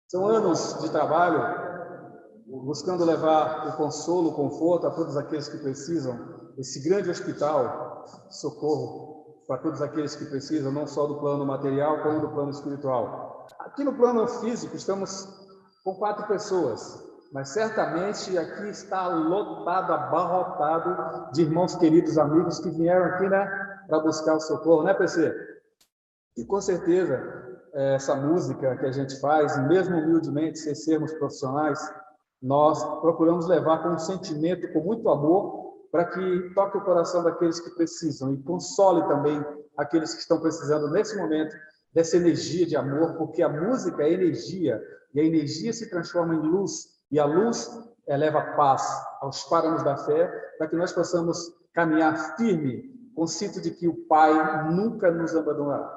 São anos de trabalho, buscando levar o consolo, o conforto a todos aqueles que precisam, esse grande hospital, socorro para todos aqueles que precisam, não só do plano material, como do plano espiritual. Aqui no plano físico estamos com 4 pessoas, mas certamente aqui está lotado, abarrotado de irmãos queridos, amigos que vieram aqui, né, para buscar o socorro, né, PC? E com certeza essa música que a gente faz, mesmo humildemente, sem sermos profissionais, nós procuramos levar com um sentimento, com muito amor, para que toque o coração daqueles que precisam e console também aqueles que estão precisando nesse momento dessa energia de amor, porque a música é energia, e a energia se transforma em luz, e a luz leva paz aos páramos da fé, para que nós possamos caminhar firme, consciente de que o Pai nunca nos abandonará.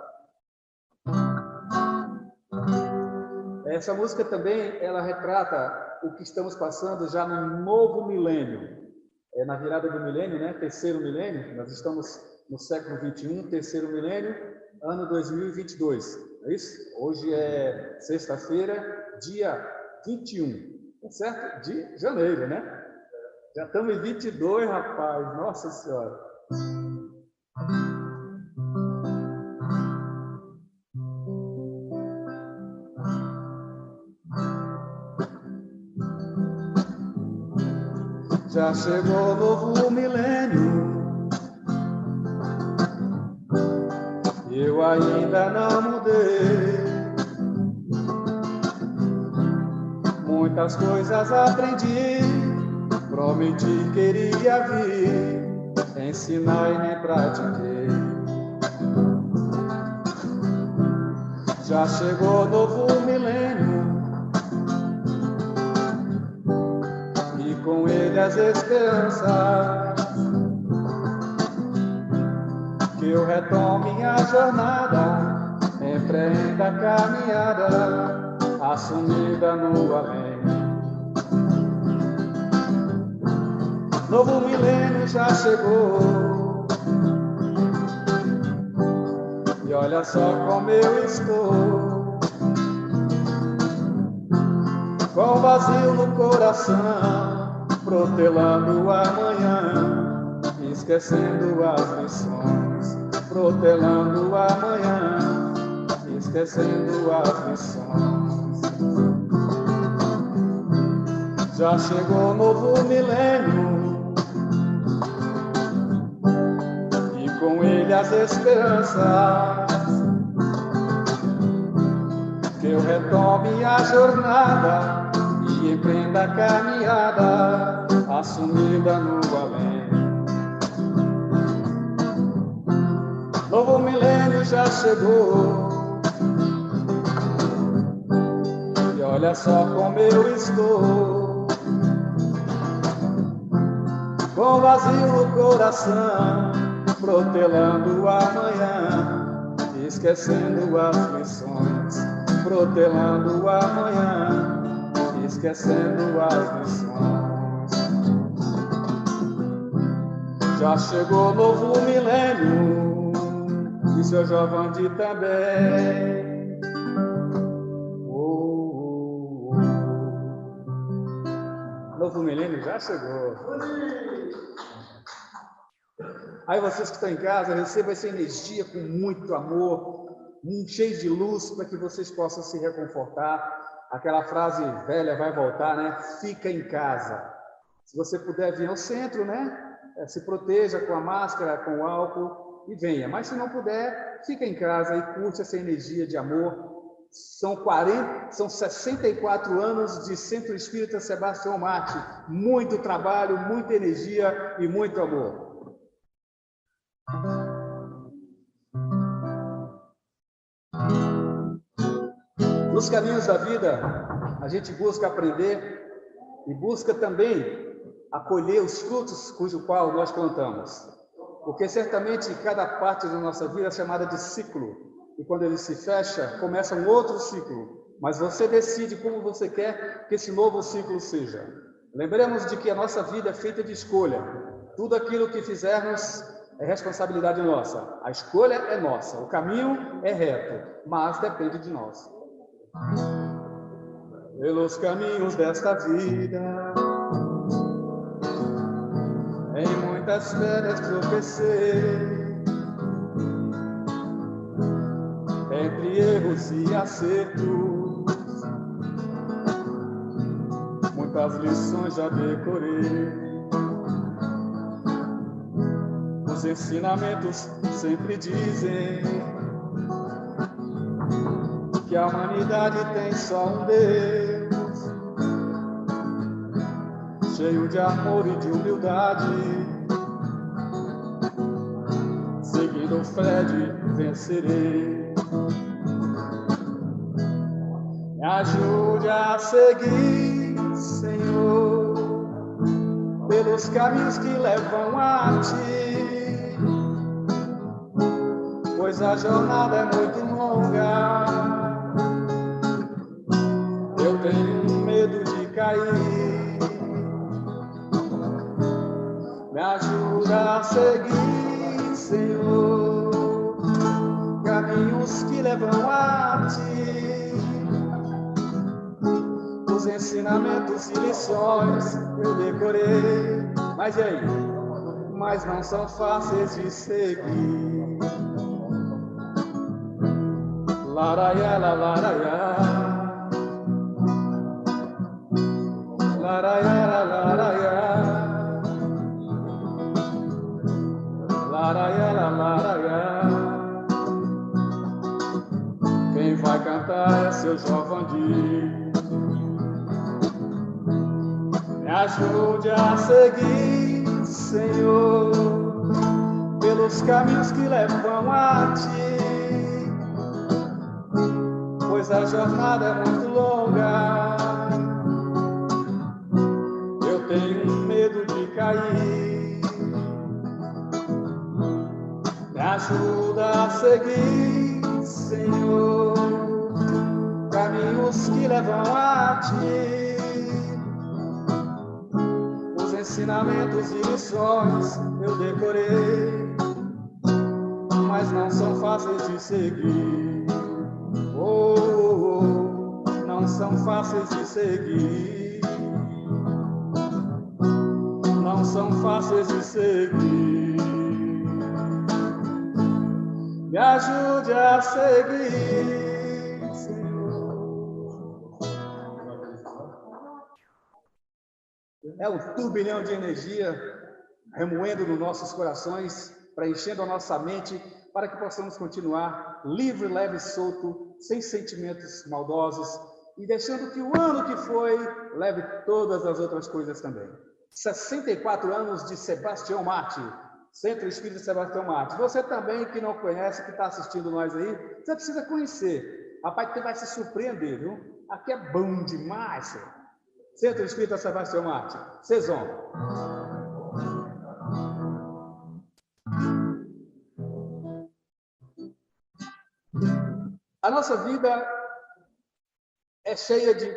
Essa música também, ela retrata o que estamos passando já no novo milênio. Na virada do milênio, né? Terceiro milênio, nós estamos no século 21, terceiro milênio, ano 2022, é isso? Hoje é sexta-feira, dia 21, tá certo? De janeiro, né? Já estamos em 22, rapaz, nossa Senhora. Já chegou o novo milênio, eu ainda não mudei. Muitas coisas aprendi, prometi que iria vir, ensinar e nem pratiquei. Já chegou o novo milênio, com ele as esperanças, que eu retome minha jornada, empreenda a caminhada, assumida no além. Novo milênio já chegou, e olha só como eu estou, com vazio no coração, protelando o amanhã, esquecendo as lições, protelando o amanhã, esquecendo as lições. Já chegou o novo milênio, e com ele as esperanças, que eu retome a jornada e empreenda a caminhada, assumida no além. Novo milênio já chegou, e olha só como eu estou, com vazio no coração, protelando o amanhã, esquecendo as lições, protelando o amanhã, esquecendo as lições. Já chegou o novo milênio, e seu Giovanni também. Novo milênio já chegou. Aí vocês que estão em casa, recebam essa energia com muito amor, cheio de luz, para que vocês possam se reconfortar. Aquela frase velha vai voltar, né? Fica em casa. Se você puder vir ao centro, né? Se proteja com a máscara, com o álcool e venha. Mas se não puder, fica em casa e curte essa energia de amor. São 64 anos de Centro Espírita Sebastião Marte. Muito trabalho, muita energia e muito amor. Nos caminhos da vida, a gente busca aprender e busca também acolher os frutos cujo qual nós plantamos. Porque certamente cada parte da nossa vida é chamada de ciclo. E quando ele se fecha, começa um outro ciclo. Mas você decide como você quer que esse novo ciclo seja. Lembremos de que a nossa vida é feita de escolha. Tudo aquilo que fizermos é responsabilidade nossa. A escolha é nossa. O caminho é reto, mas depende de nós. Pelos caminhos desta vida, em muitas férias tropecei, entre erros e acertos, muitas lições já decorei. Os ensinamentos sempre dizem que a humanidade tem só um Deus, cheio de amor e de humildade. Seguindo Fred, vencerei. Me ajude a seguir, Senhor, pelos caminhos que levam a Ti, pois a jornada é muito longa. Eu tenho medo de cair. Me ajuda a seguir, Senhor, caminhos que levam a Ti. Os ensinamentos e lições eu decorei, mas e aí? Mas não são fáceis de seguir. Laraiá, laraiá, laraiá, laraiá, laraiá, laraiá. Quem vai cantar é seu Jovandir. Me ajude a seguir, Senhor, pelos caminhos que levam a Ti, pois a jornada é muito longa. Eu tenho medo de cair. Me ajuda a seguir, Senhor, caminhos que levam a Ti. Os ensinamentos e lições eu decorei, mas não são fáceis de seguir. Oh, oh, oh, não são fáceis de seguir. Não são fáceis de seguir. Me ajude a seguir, Senhor. É um turbilhão de energia remoendo nos nossos corações, preenchendo a nossa mente, para que possamos continuar livre, leve e solto, sem sentimentos maldosos, e deixando que o ano que foi leve todas as outras coisas também. 64 anos de Sebastião Marti, Centro Espírita Sebastião Marti. Você também que não conhece, que está assistindo nós aí, você precisa conhecer. Rapaz, você vai se surpreender, viu? Aqui é bom demais, senhor. Centro Espírita Sebastião Marti, Cezon. A nossa vida é cheia de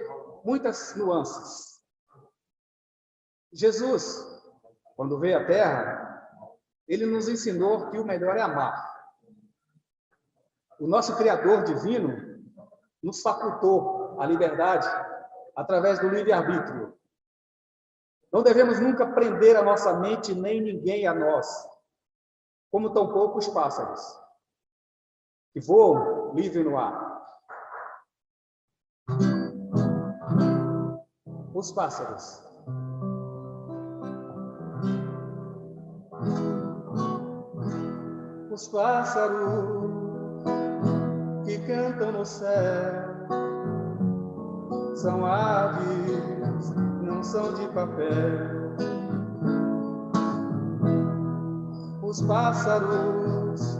muitas nuances. Jesus, quando veio à Terra, ele nos ensinou que o melhor é amar. O nosso Criador divino nos facultou a liberdade através do livre-arbítrio. Não devemos nunca prender a nossa mente, nem ninguém a nós, como tampouco os pássaros, que voam livre no ar. Os pássaros. Os pássaros que cantam no céu são aves, não são de papel. Os pássaros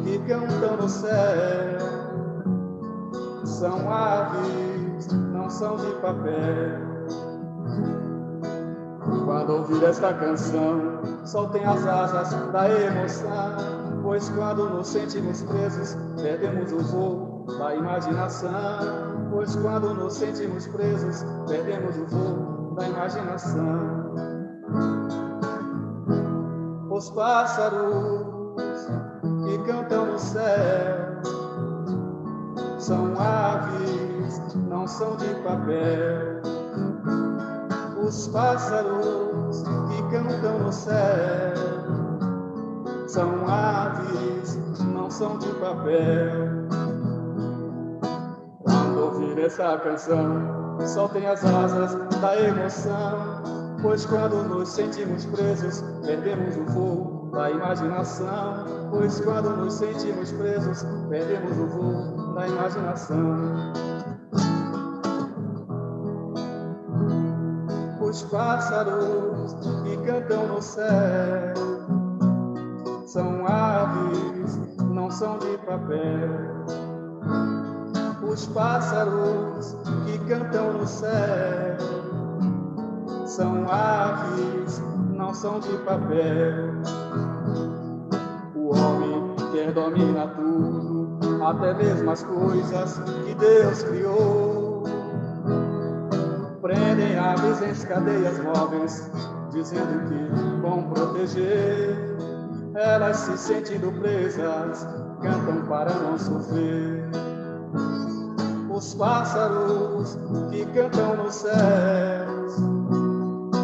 que cantam no céu são aves, não são de papel. Quando ouvir esta canção, soltem as asas da emoção, pois quando nos sentimos presos, perdemos o voo da imaginação. Pois quando nos sentimos presos, perdemos o voo da imaginação. Os pássaros que cantam no céu são aves, não são de papel. Os pássaros que cantam no céu são aves, não são de papel. Quando ouvir essa canção, soltem as asas da emoção, pois quando nos sentimos presos, perdemos o voo da imaginação. Pois quando nos sentimos presos, perdemos o voo da imaginação. Os pássaros que cantam no céu são aves, não são de papel. Os pássaros que cantam no céu são aves, não são de papel. O homem quer dominar tudo, até mesmo as coisas que Deus criou. Prendem aves em cadeias móveis, dizendo que vão proteger. Elas, se sentindo presas, cantam para não sofrer. Os pássaros que cantam nos céus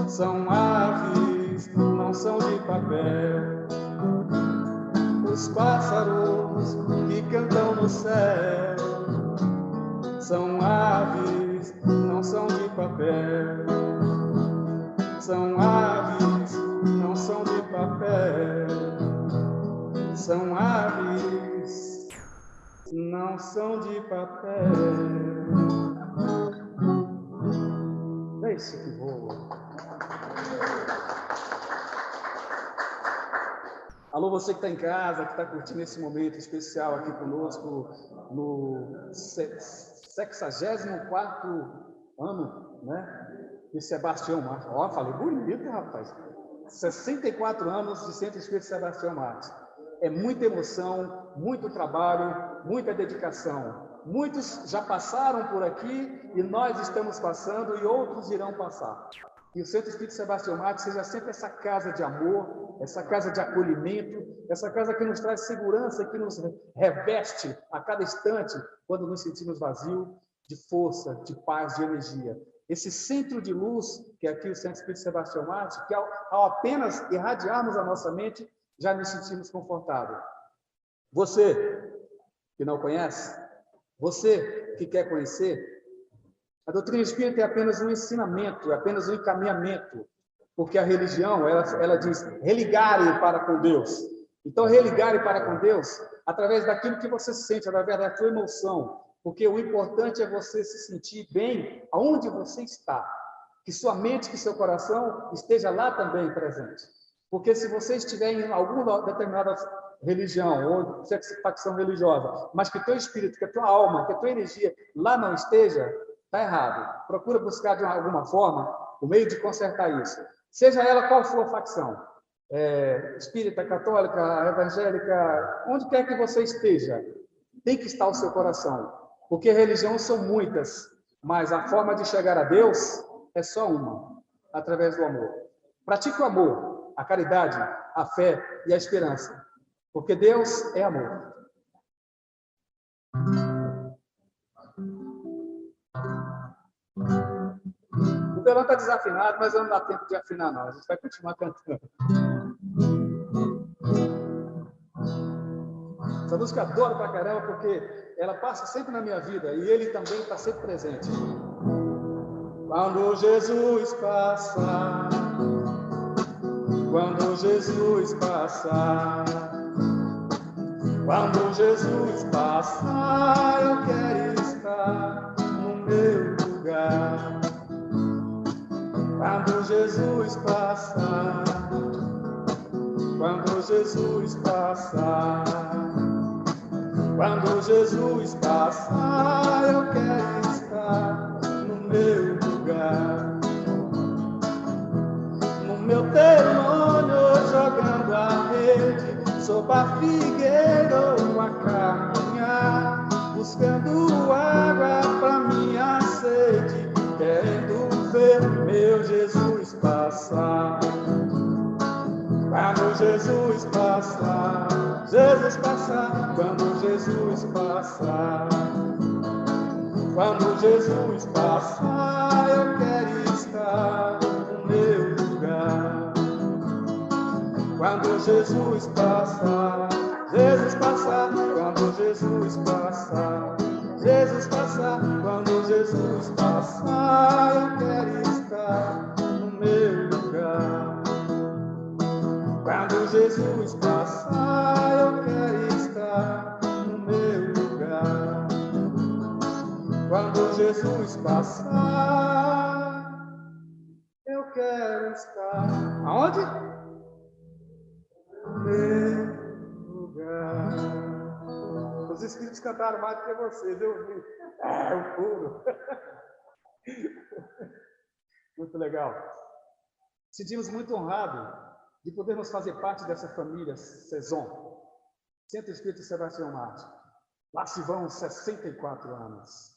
são aves, não são de papel. Os pássaros que cantam no céu são aves, não são de papel. São aves, não são de papel. São aves, não são de papel. Deixe que voa. Alô, você que está em casa, que está curtindo esse momento especial aqui conosco no 64º ano, né? De Sebastião Martins. Ó, falei bonito, rapaz. 64 anos de Centro Espírita Sebastião Martins. É muita emoção, muito trabalho, muita dedicação. Muitos já passaram por aqui e nós estamos passando e outros irão passar. Que o Centro Espírita Sebastião Martins seja sempre essa casa de amor, essa casa de acolhimento, essa casa que nos traz segurança, que nos reveste a cada instante quando nos sentimos vazios, de força, de paz, de energia. Esse centro de luz, que é aqui o Centro Espírita Sebastião Martins, que ao apenas irradiarmos a nossa mente, já nos sentimos confortáveis. Você que não conhece, você que quer conhecer, a doutrina espírita é apenas um ensinamento, é apenas um encaminhamento, porque a religião, ela diz religare para com Deus. Então, religare para com Deus através daquilo que você sente, através da sua emoção, porque o importante é você se sentir bem aonde você está, que sua mente, que seu coração esteja lá também presente. Porque se você estiver em alguma determinada religião ou facção religiosa, mas que teu espírito, que a tua alma, que a tua energia lá não esteja, está errado. Procura buscar de alguma forma o meio de consertar isso. Seja ela qual for a facção, espírita, católica, evangélica, onde quer que você esteja, tem que estar o seu coração. Porque religiões são muitas, mas a forma de chegar a Deus é só uma, através do amor. Pratique o amor, a caridade, a fé e a esperança, porque Deus é amor. O violão está desafinado, mas não dá tempo de afinar, não. A gente vai continuar cantando. Essa música eu adoro pra caramba, porque ela passa sempre na minha vida e ele também está sempre presente. Quando Jesus passa, quando Jesus passa, quando Jesus passa, eu quero estar no meu lugar. Quando Jesus passa, quando Jesus passa, quando Jesus passa, eu quero estar no meu lugar. No meu terrônio, jogando a rede, sob a figueira ou a caminhar, buscando água para minha sede, querendo ver meu Jesus passar. Quando Jesus passar, quando Jesus passar. Quando Jesus passar, eu quero estar no meu lugar. Quando Jesus passar, Jesus passar, quando Jesus passar, Jesus passar, quando Jesus passar, eu quero estar no meu lugar. Quando Jesus passar, eu quero estar no meu lugar. Quando Jesus passar, eu quero estar. Aonde? No meu lugar. Os espíritos cantaram mais do que vocês, eu ouvi. O puro. Muito legal. Sentimos muito honrados de podermos fazer parte dessa família Saison, Centro Espírita Sebastião Martins. Lá se vão 64 anos.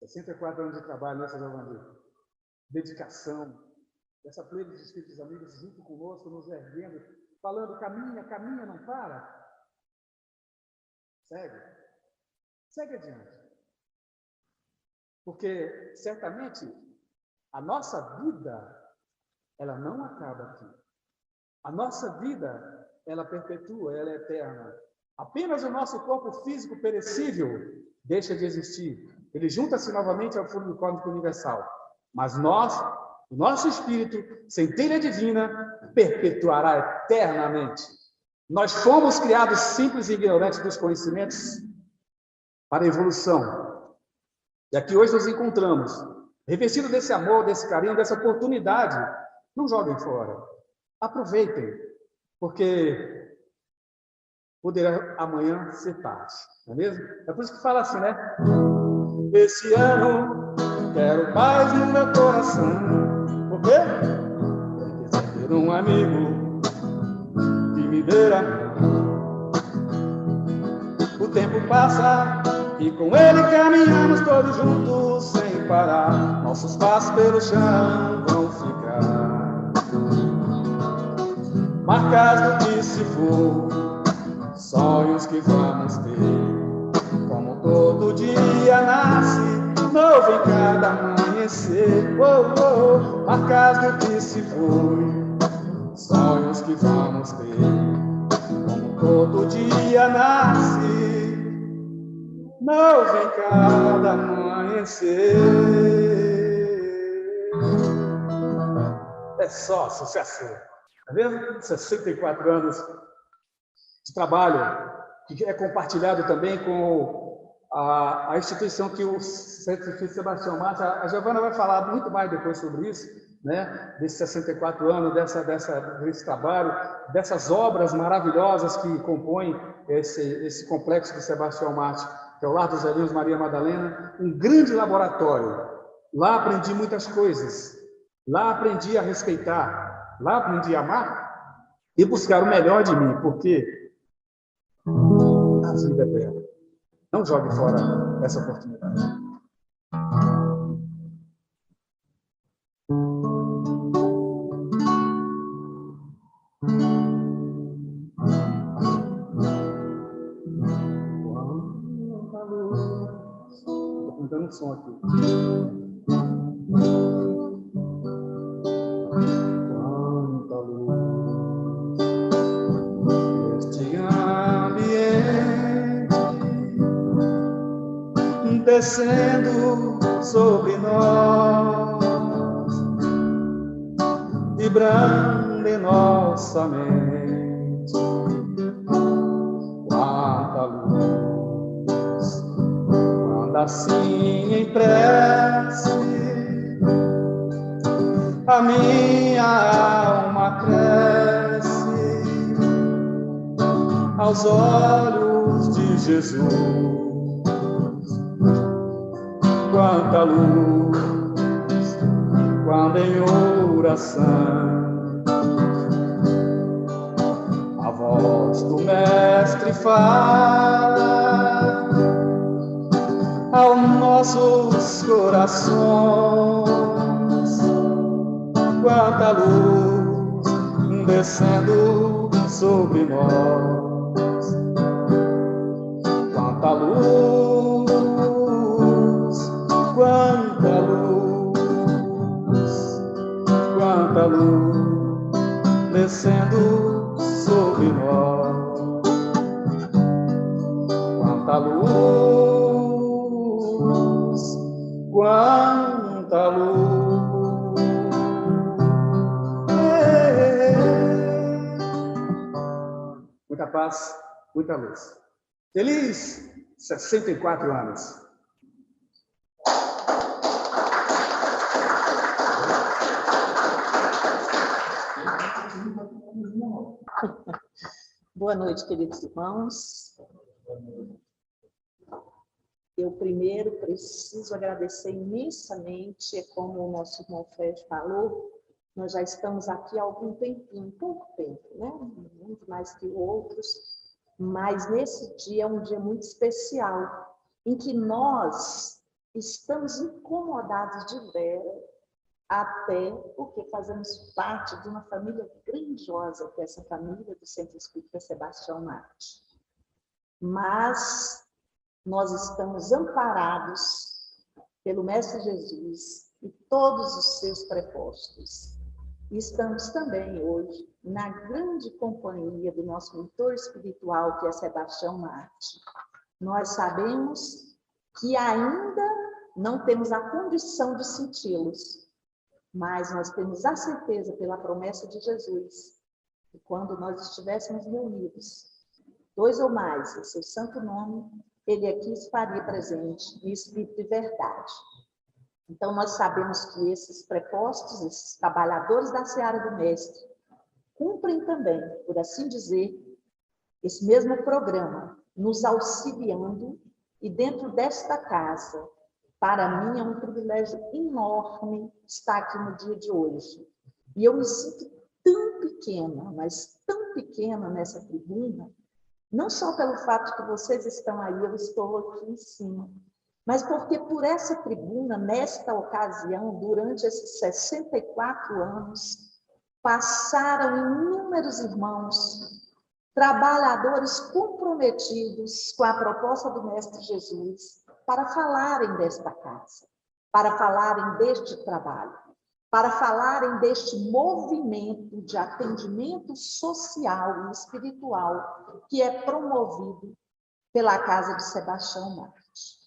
64 anos de trabalho, né, Giovanni? Dedicação. Essa plena de espíritos amigos junto conosco, nos erguendo, falando, caminha, caminha, não para. Segue. Segue adiante. Porque, certamente, a nossa vida, ela não acaba aqui. A nossa vida, ela perpetua, ela é eterna. Apenas o nosso corpo físico perecível deixa de existir. Ele junta-se novamente ao fundo do cósmico universal. Mas nós, o nosso espírito, centelha divina, perpetuará eternamente. Nós fomos criados simples e ignorantes dos conhecimentos para a evolução. E aqui hoje nos encontramos, revestidos desse amor, desse carinho, dessa oportunidade. Não joguem fora. Aproveitem, porque poderá amanhã ser tarde, não é mesmo? É por isso que fala assim, né? Esse ano quero paz no meu coração. Por quê? Porque ter um amigo que me dê a mão. O tempo passa e com ele caminhamos todos juntos sem parar. Nossos passos pelo chão vão ficar marcas do que se for, sonhos que vamos ter. Como todo dia nasce, novo em cada amanhecer. Marcas do que se foi, sonhos que vamos ter. Como todo dia nasce, novo em cada amanhecer. É só sucesso. Tá vendo? 64 anos de trabalho, que é compartilhado também com a instituição que o Centro Espírita Sebastião Martins. A Giovana vai falar muito mais depois sobre isso, né? Desses 64 anos, desse trabalho, dessas obras maravilhosas que compõem esse complexo do Sebastião Martins, que é o Lar dos Velhinhos Maria Madalena, um grande laboratório. Lá aprendi muitas coisas, lá aprendi a respeitar, lá aprendi a amar e buscar o melhor de mim, porque a vida é bela. Não jogue fora essa oportunidade. Estou contando um som aqui. Quanta luz neste ambiente, descendo sobre nós, vibrando em nossa mente. Quanta luz, quando assim em prece a minha alma cresce aos olhos de Jesus. Quanta luz, quando em oração a voz do Mestre fala aos nossos corações. Quanta luz descendo sobre nós, quanta luz, muita paz, muita luz. Feliz 64 anos. Boa noite, queridos irmãos. Eu primeiro preciso agradecer imensamente, como o nosso irmão Fred falou, nós já estamos aqui há algum tempinho, pouco tempo, né? Muito mais que outros, mas nesse dia é um dia muito especial, em que nós estamos incomodados de vera, até porque fazemos parte de uma família grandiosa, que é essa família do Centro Espírita Sebastião Marte. Mas nós estamos amparados pelo Mestre Jesus e todos os seus prepostos. E estamos também hoje na grande companhia do nosso mentor espiritual, que é Sebastião Marte. Nós sabemos que ainda não temos a condição de senti-los, mas nós temos a certeza, pela promessa de Jesus, que quando nós estivéssemos reunidos, 2 ou mais, em seu santo nome, ele aqui estaria presente em espírito e verdade. Então, nós sabemos que esses prepostos, esses trabalhadores da seara do Mestre, cumprem também, por assim dizer, esse mesmo programa, nos auxiliando, e dentro desta casa, para mim é um privilégio enorme estar aqui no dia de hoje. E eu me sinto tão pequena, mas tão pequena nessa tribuna, não só pelo fato que vocês estão aí, eu estou aqui em cima, mas porque por essa tribuna, nesta ocasião, durante esses 64 anos, passaram inúmeros irmãos, trabalhadores comprometidos com a proposta do Mestre Jesus, para falarem desta casa, para falarem deste trabalho, para falarem deste movimento de atendimento social e espiritual que é promovido pela Casa de Sebastião Marte.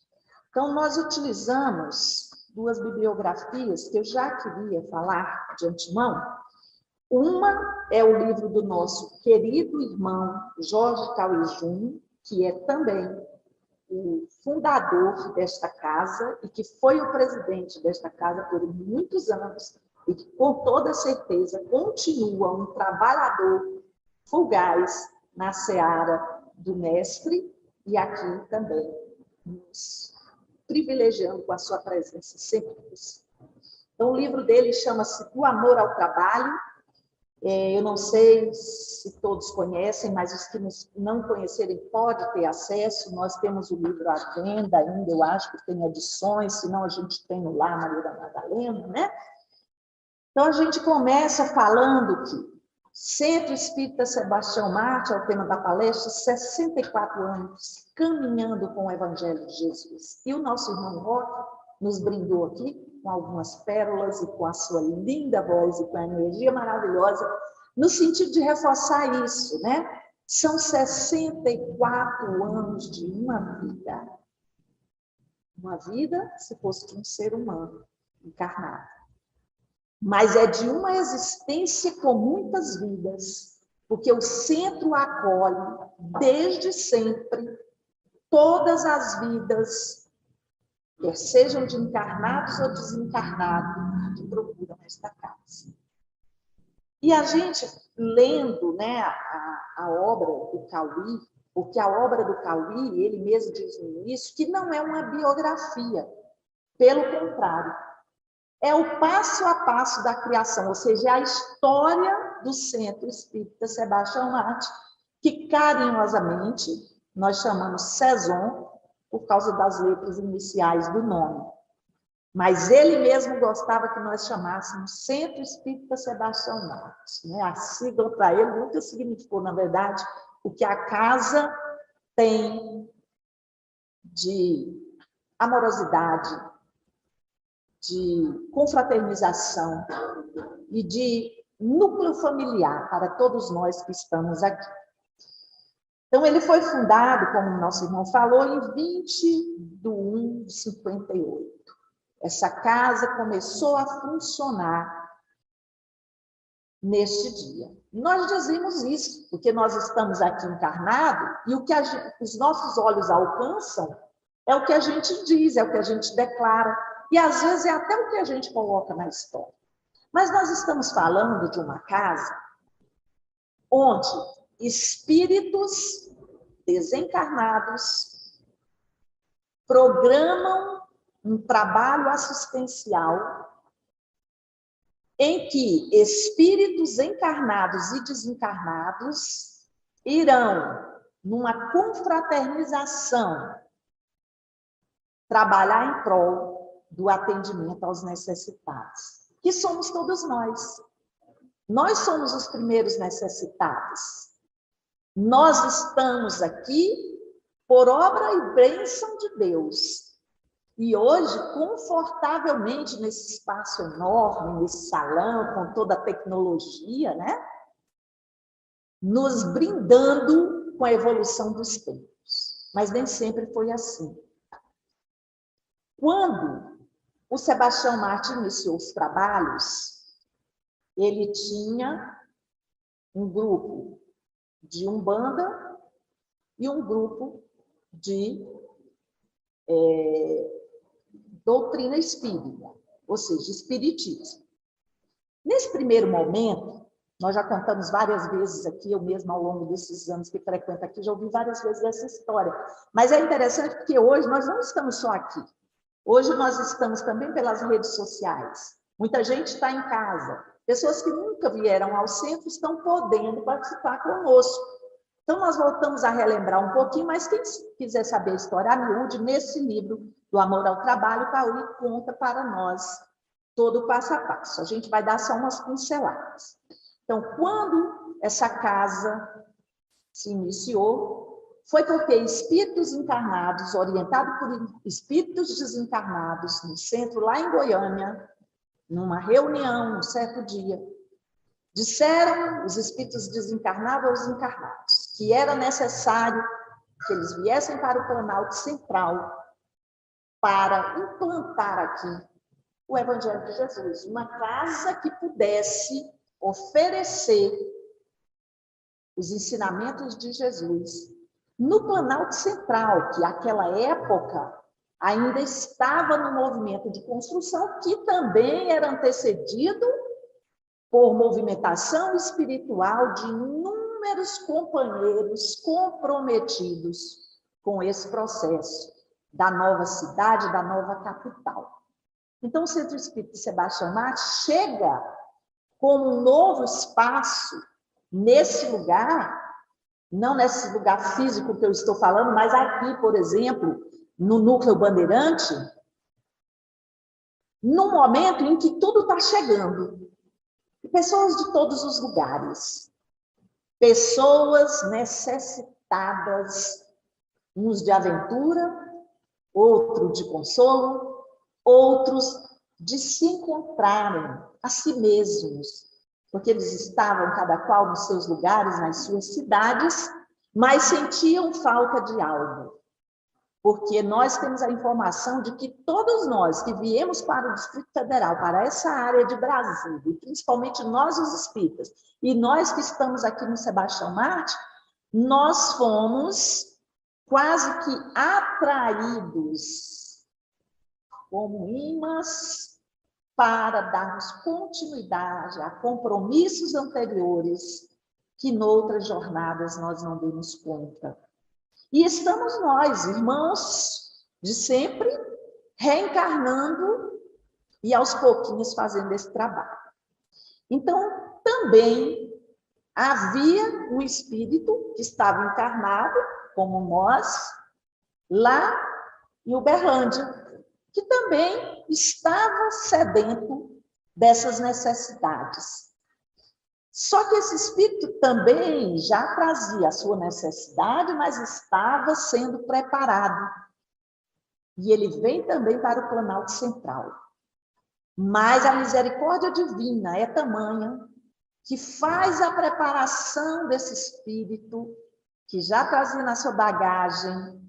Então, nós utilizamos 2 bibliografias que eu já queria falar de antemão. Uma é o livro do nosso querido irmão Jorge Cauê Júnior, que é também o fundador desta casa e que foi o presidente desta casa por muitos anos e que, com toda certeza, continua um trabalhador fugaz na seara do Mestre e aqui também nos privilegiando com a sua presença sempre possível. Então, o livro dele chama-se Do Amor ao Trabalho. Eu não sei se todos conhecem, mas os que não conhecerem podem ter acesso. Nós temos o livro à venda ainda, eu acho que tem edições, senão a gente tem no Lar Maria da Madalena, né? Então, a gente começa falando que Centro Espírita Sebastião Marte é o tema da palestra, 64 anos, caminhando com o Evangelho de Jesus. E o nosso irmão Roque nos brindou aqui com algumas pérolas e com a sua linda voz e com a energia maravilhosa, no sentido de reforçar isso, né? São 64 anos de uma vida. Uma vida, se fosse de um ser humano encarnado. Mas é de uma existência com muitas vidas, porque o centro acolhe, desde sempre, todas as vidas, quer sejam de encarnados ou desencarnados, que procuram esta casa. E a gente, lendo, né, a obra do Cauí, porque a obra do Cauí, ele mesmo diz no início, que não é uma biografia, pelo contrário, é o passo a passo da criação, ou seja, a história do Centro Espírita Sebastião Marte, que carinhosamente nós chamamos CESOM, por causa das letras iniciais do nome. Mas ele mesmo gostava que nós chamássemos Centro Espírita Sebastião Marte, né? A sigla para ele nunca significou, na verdade, o que a casa tem de amorosidade, de confraternização e de núcleo familiar para todos nós que estamos aqui. Então, ele foi fundado, como o nosso irmão falou, em 20 de 1 de 58. essa casa começou a funcionar neste dia. Nós dizemos isso, porque nós estamos aqui encarnados e o que os nossos olhos alcançam é o que a gente diz, é o que a gente declara, e às vezes é até o que a gente coloca na história. Mas nós estamos falando de uma casa onde espíritos desencarnados programam um trabalho assistencial em que espíritos encarnados e desencarnados irão, numa confraternização, trabalhar em prol do atendimento aos necessitados, que somos todos nós. Nós somos os primeiros necessitados. Nós estamos aqui por obra e bênção de Deus. E hoje, confortavelmente, nesse espaço enorme, nesse salão, com toda a tecnologia, né? Nos brindando com a evolução dos tempos. Mas nem sempre foi assim. Quando o Sebastião Martins iniciou os trabalhos, ele tinha um grupo de Umbanda e um grupo de doutrina espírita, ou seja, espiritismo. Nesse primeiro momento, nós já contamos várias vezes aqui, eu mesma ao longo desses anos que frequento aqui, já ouvi várias vezes essa história. Mas é interessante porque hoje nós não estamos só aqui. Hoje nós estamos também pelas redes sociais. Muita gente está em casa. Pessoas que nunca vieram ao centro estão podendo participar conosco. Então, nós voltamos a relembrar um pouquinho, mas quem quiser saber a história a miúde, nesse livro do Amor ao Trabalho, Pauli conta para nós todo o passo a passo. A gente vai dar só umas pinceladas. Então, quando essa casa se iniciou, foi porque espíritos encarnados, orientados por espíritos desencarnados, no centro, lá em Goiânia, numa reunião, um certo dia, disseram os espíritos desencarnados aos encarnados que era necessário que eles viessem para o Planalto Central para implantar aqui o Evangelho de Jesus, uma casa que pudesse oferecer os ensinamentos de Jesus no Planalto Central, que naquela época ainda estava no movimento de construção, que também era antecedido por movimentação espiritual de inúmeros companheiros comprometidos com esse processo da nova cidade, da nova capital. Então, o Centro Espírita Sebastião Martins chega com um novo espaço nesse lugar, não nesse lugar físico que eu estou falando, mas aqui, por exemplo, no Núcleo Bandeirante, num momento em que tudo está chegando. Pessoas de todos os lugares, pessoas necessitadas, uns de aventura, outros de consolo, outros de se encontrarem a si mesmos, porque eles estavam cada qual nos seus lugares, nas suas cidades, mas sentiam falta de algo. Porque nós temos a informação de que todos nós que viemos para o Distrito Federal, para essa área de Brasília, e principalmente nós os espíritas, e nós que estamos aqui no Sebastião Martins, nós fomos quase que atraídos como imãs para darmos continuidade a compromissos anteriores que noutras jornadas nós não demos conta. E estamos nós, irmãos de sempre, reencarnando e aos pouquinhos fazendo esse trabalho. Então, também havia um espírito que estava encarnado, como nós, lá em Uberlândia, que também estava sedento dessas necessidades. Só que esse espírito também já trazia a sua necessidade, mas estava sendo preparado. E ele vem também para o Planalto Central. Mas a misericórdia divina é tamanha que faz a preparação desse espírito, que já trazia na sua bagagem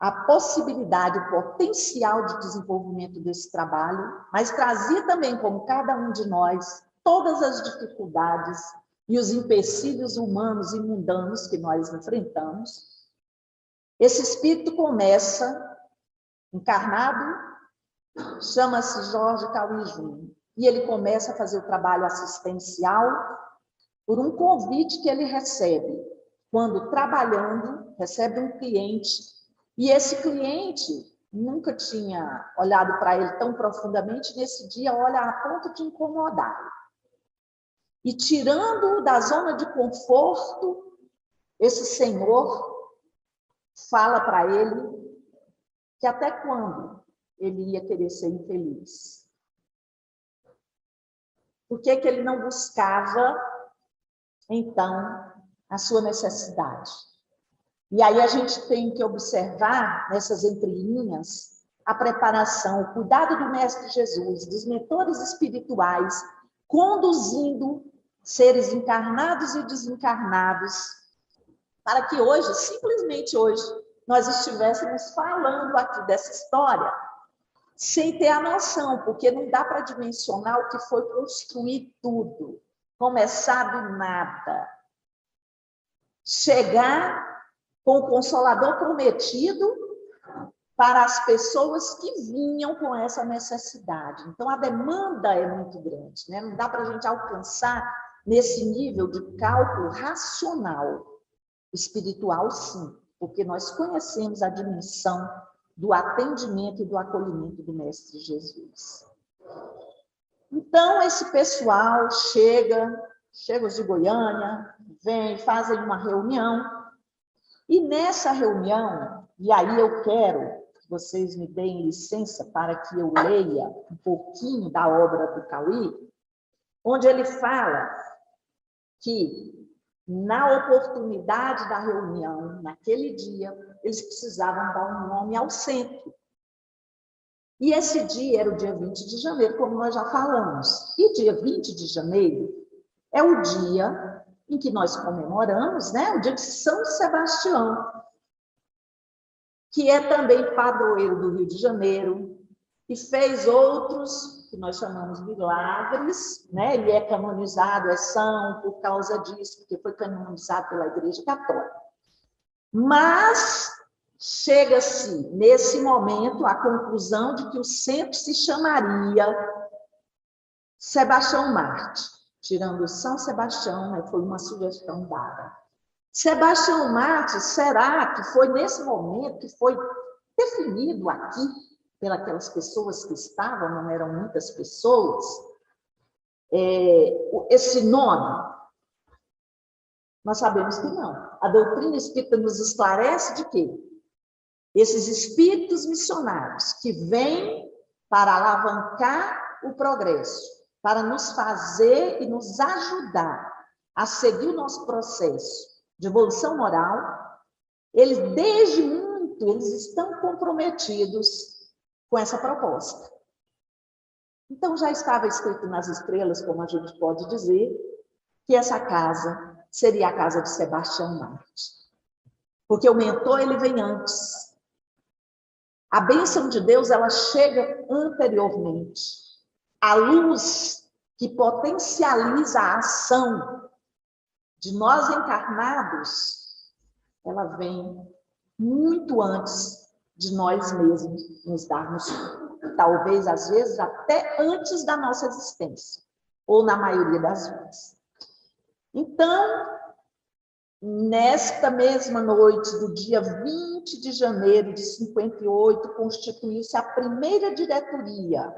a possibilidade, o potencial de desenvolvimento desse trabalho, mas trazia também, como cada um de nós, todas as dificuldades e os empecilhos humanos e mundanos que nós enfrentamos. Esse espírito começa, encarnado, chama-se Jorge Cauí Júnior, e ele começa a fazer o trabalho assistencial por um convite que ele recebe, quando trabalhando, recebe um cliente, e esse cliente nunca tinha olhado para ele tão profundamente, nesse dia olha a ponto de incomodá-lo. E tirando-o da zona de conforto, esse senhor fala para ele que até quando ele ia querer ser infeliz. Por que ele não buscava, então, a sua necessidade? E aí a gente tem que observar, nessas entrelinhas, a preparação, o cuidado do Mestre Jesus, dos mentores espirituais, conduzindo seres encarnados e desencarnados, para que hoje, simplesmente hoje, nós estivéssemos falando aqui dessa história, sem ter a noção, porque não dá para dimensionar o que foi construir tudo, começar do nada, chegar com o Consolador prometido para as pessoas que vinham com essa necessidade. Então, a demanda é muito grande, né? Não dá para a gente alcançar nesse nível de cálculo racional. Espiritual, sim, porque nós conhecemos a dimensão do atendimento e do acolhimento do Mestre Jesus. Então, esse pessoal chega os de Goiânia, vem, fazem uma reunião, e nessa reunião, e aí eu quero que vocês me deem licença para que eu leia um pouquinho da obra do Cauí, onde ele fala que, na oportunidade da reunião, naquele dia, eles precisavam dar um nome ao centro. E esse dia era o dia 20 de janeiro, como nós já falamos. E dia 20 de janeiro é o dia em que nós comemoramos, né, o dia de São Sebastião, que é também padroeiro do Rio de Janeiro, e fez outros que nós chamamos milagres, né? Ele é canonizado, é são por causa disso, porque foi canonizado pela Igreja Católica. Mas chega-se, nesse momento, à conclusão de que o centro se chamaria Sebastião Marte, tirando São Sebastião, né? Foi uma sugestão dada. Sebastião Marte, será que foi nesse momento que foi definido aqui pelas pessoas que estavam, não eram muitas pessoas, esse nome? Nós sabemos que não. A doutrina espírita nos esclarece de que esses espíritos missionários que vêm para alavancar o progresso, para nos fazer e nos ajudar a seguir o nosso processo de evolução moral, eles, desde muito, eles estão comprometidos com essa proposta. Então, já estava escrito nas estrelas, como a gente pode dizer, que essa casa seria a casa de Sebastião Marte. Porque o mentor, ele vem antes. A bênção de Deus, ela chega anteriormente. A luz que potencializa a ação de nós encarnados, ela vem muito antes de nós mesmos nos darmos conta. Talvez, às vezes, até antes da nossa existência, ou na maioria das vezes. Então, nesta mesma noite do dia 20 de janeiro de 58, constituiu-se a primeira diretoria,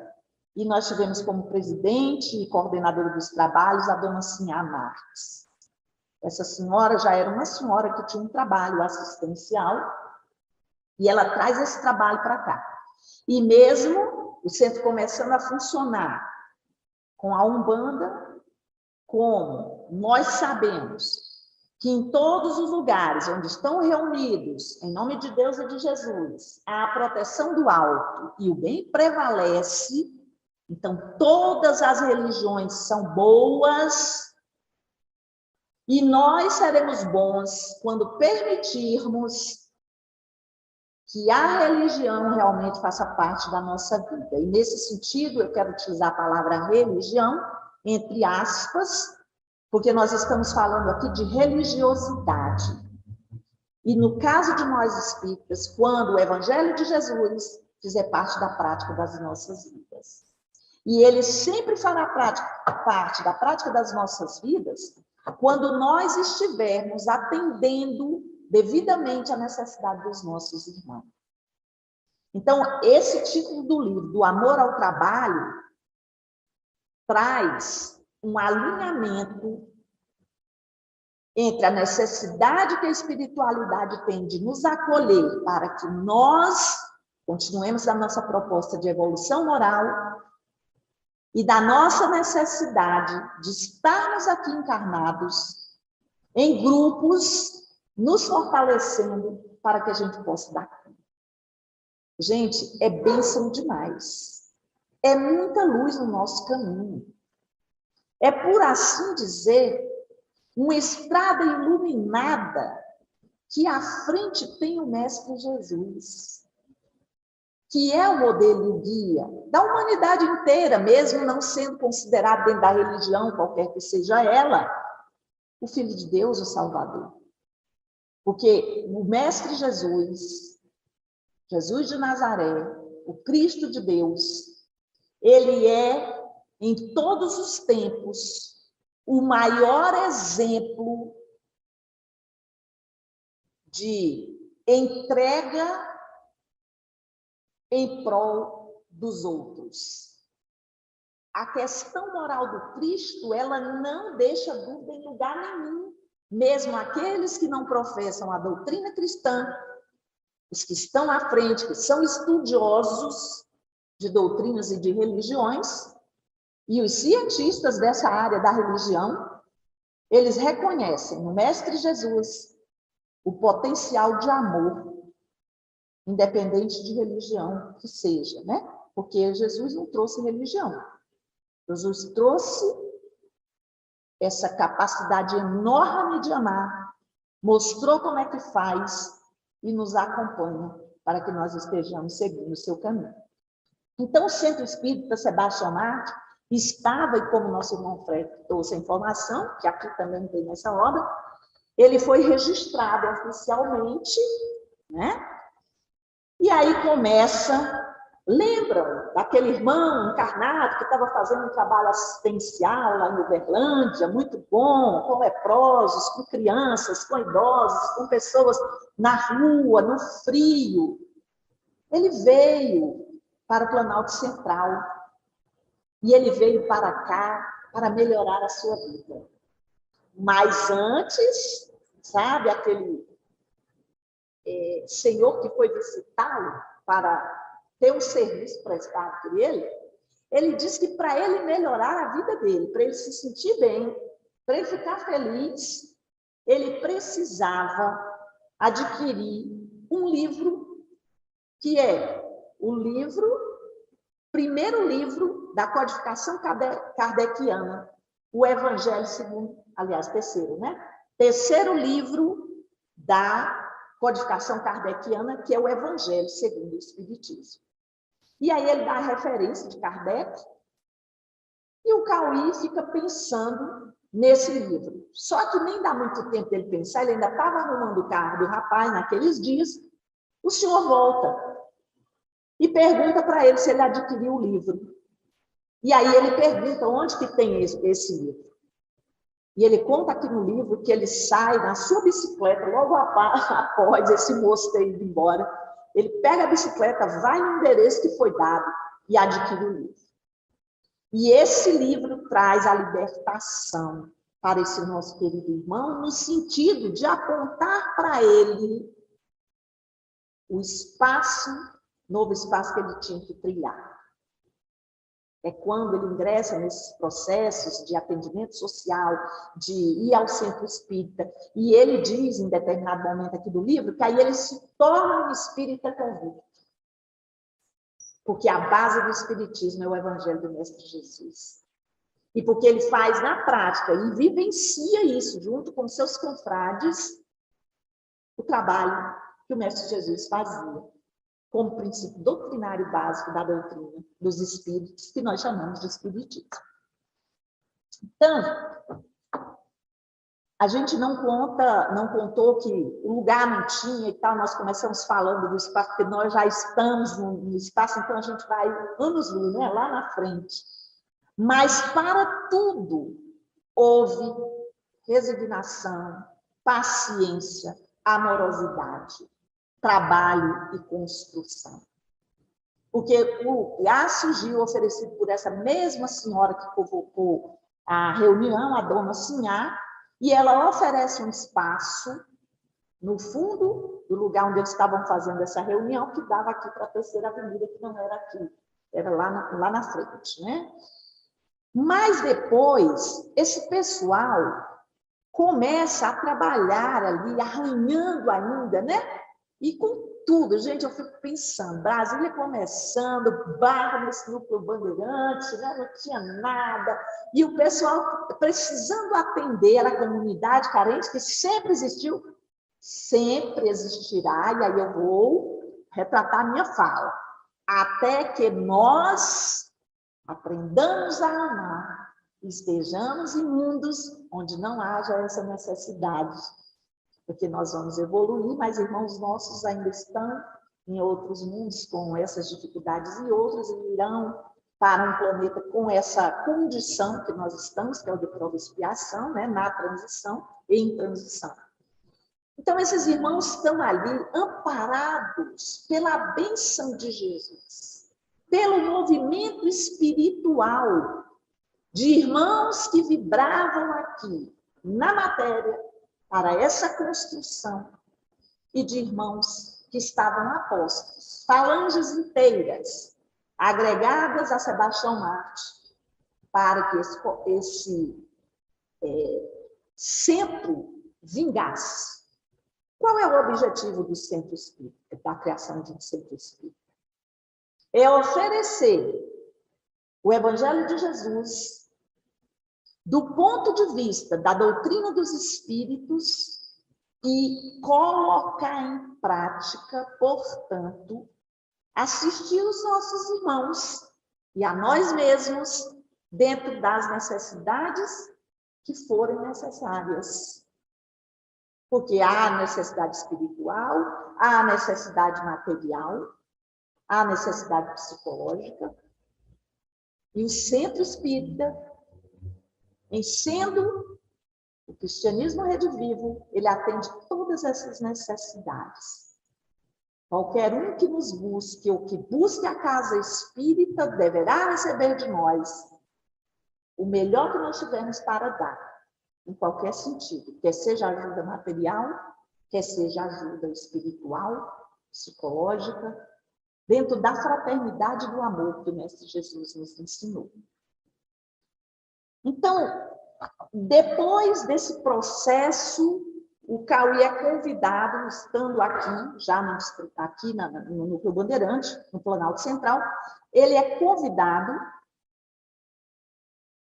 e nós tivemos como presidente e coordenadora dos trabalhos a dona Sinhá Marques. Essa senhora já era uma senhora que tinha um trabalho assistencial, e ela traz esse trabalho para cá. E mesmo o centro começando a funcionar com a Umbanda, como nós sabemos que em todos os lugares onde estão reunidos, em nome de Deus e de Jesus, a proteção do alto e o bem prevalece, então todas as religiões são boas, e nós seremos bons quando permitirmos que a religião realmente faça parte da nossa vida. E, nesse sentido, eu quero utilizar a palavra religião, entre aspas, porque nós estamos falando aqui de religiosidade. E, no caso de nós espíritas, quando o Evangelho de Jesus fizer parte da prática das nossas vidas, e ele sempre fará parte da prática das nossas vidas, quando nós estivermos atendendo devidamente à necessidade dos nossos irmãos. Então, esse título do livro, do Amor ao Trabalho, traz um alinhamento entre a necessidade que a espiritualidade tem de nos acolher para que nós continuemos a nossa proposta de evolução moral e da nossa necessidade de estarmos aqui encarnados em grupos, nos fortalecendo para que a gente possa dar conta. Gente, é bênção demais. É muita luz no nosso caminho. É, por assim dizer, uma estrada iluminada que à frente tem o Mestre Jesus, que é o modelo e o guia da humanidade inteira, mesmo não sendo considerado dentro da religião, qualquer que seja ela, o Filho de Deus, o Salvador. Porque o Mestre Jesus, Jesus de Nazaré, o Cristo de Deus, ele é, em todos os tempos, o maior exemplo de entrega em prol dos outros. A questão moral do Cristo, ela não deixa dúvida em lugar nenhum. Mesmo aqueles que não professam a doutrina cristã, os que estão à frente, que são estudiosos de doutrinas e de religiões, e os cientistas dessa área da religião, eles reconhecem no Mestre Jesus o potencial de amor, independente de religião que seja, né? Porque Jesus não trouxe religião. Jesus trouxe essa capacidade enorme de amar, mostrou como é que faz e nos acompanha para que nós estejamos seguindo o seu caminho. Então, o Centro Espírita Sebastião Martins estava, e como nosso irmão Fred trouxe a informação, que aqui também tem nessa obra, ele foi registrado oficialmente, né? E aí começa, lembram daquele irmão encarnado que estava fazendo um trabalho assistencial lá em Uberlândia, muito bom, com leprosos, com crianças, com idosos, com pessoas na rua, no frio. Ele veio para o Planalto Central e ele veio para cá para melhorar a sua vida. Mas antes, sabe, aquele senhor que foi visitá-lo para ter um serviço prestado por ele, ele disse que para ele melhorar a vida dele, para ele se sentir bem, para ele ficar feliz, ele precisava adquirir um livro que é o primeiro livro da codificação kardeciana, o Evangelho segundo, aliás, terceiro, né? Terceiro livro da codificação kardeciana, que é o Evangelho segundo o Espiritismo. E aí ele dá a referência de Kardec, e o Cauí fica pensando nesse livro. Só que nem dá muito tempo dele pensar, ele ainda estava arrumando o carro do rapaz naqueles dias, o senhor volta e pergunta para ele se ele adquiriu o livro. E aí ele pergunta onde que tem esse livro. E ele conta aqui no livro que ele sai na sua bicicleta, logo após esse moço ter ido embora, ele pega a bicicleta, vai no endereço que foi dado e adquire o livro. E esse livro traz a libertação para esse nosso querido irmão, no sentido de apontar para ele o espaço, novo espaço que ele tinha que trilhar. É quando ele ingressa nesses processos de atendimento social, de ir ao centro espírita, e ele diz, em determinado momento aqui do livro, que aí ele se torna um espírita convicto. Porque a base do espiritismo é o Evangelho do Mestre Jesus. E porque ele faz na prática e vivencia isso junto com seus confrades, o trabalho que o Mestre Jesus fazia. como princípio doutrinário básico da doutrina dos espíritos, que nós chamamos de espiritismo. Então, a gente não contou que o lugar não tinha e tal, nós começamos falando do espaço, porque nós já estamos no espaço, então a gente vai anos-luz, né, lá na frente. Mas para tudo houve resignação, paciência, amorosidade, trabalho e construção. Porque o IAS surgiu oferecido por essa mesma senhora que convocou a reunião, a dona Sinhá, e ela oferece um espaço no fundo do lugar onde eles estavam fazendo essa reunião, que dava aqui para a Terceira Avenida, que não era aqui, era lá na frente, né? Mas depois, esse pessoal começa a trabalhar ali, arranhando ainda, né? E com tudo, gente, eu fico pensando, Brasília começando, barra nesse núcleo Bandeirante, né? Não tinha nada, e o pessoal precisando atender a comunidade carente, que sempre existiu, sempre existirá, e aí eu vou retratar a minha fala, até que nós aprendamos a amar, estejamos em mundos onde não haja essa necessidade, porque nós vamos evoluir, mas irmãos nossos ainda estão em outros mundos com essas dificuldades e outros irão para um planeta com essa condição que nós estamos, que é o de prova e expiação, né, na transição e em transição. Então, esses irmãos estão ali amparados pela bênção de Jesus, pelo movimento espiritual de irmãos que vibravam aqui na matéria para essa construção e de irmãos que estavam apostos, falanges inteiras, agregadas a Sebastião Marte, para que esse centro vingasse. Qual é o objetivo do centro espírita, da criação de um centro espírita? É oferecer o Evangelho de Jesus do ponto de vista da doutrina dos espíritos e colocar em prática, portanto, assistir os nossos irmãos e a nós mesmos dentro das necessidades que forem necessárias. Porque há necessidade espiritual, há necessidade material, há necessidade psicológica. E o centro espírita, em sendo o cristianismo redivivo, ele atende todas essas necessidades. Qualquer um que nos busque ou que busque a casa espírita deverá receber de nós o melhor que nós tivermos para dar, em qualquer sentido, quer seja ajuda material, quer seja ajuda espiritual, psicológica, dentro da fraternidade do amor que o Mestre Jesus nos ensinou. Então, depois desse processo, o Cauê é convidado, estando aqui, já aqui no Núcleo Bandeirante, no Planalto Central, ele é convidado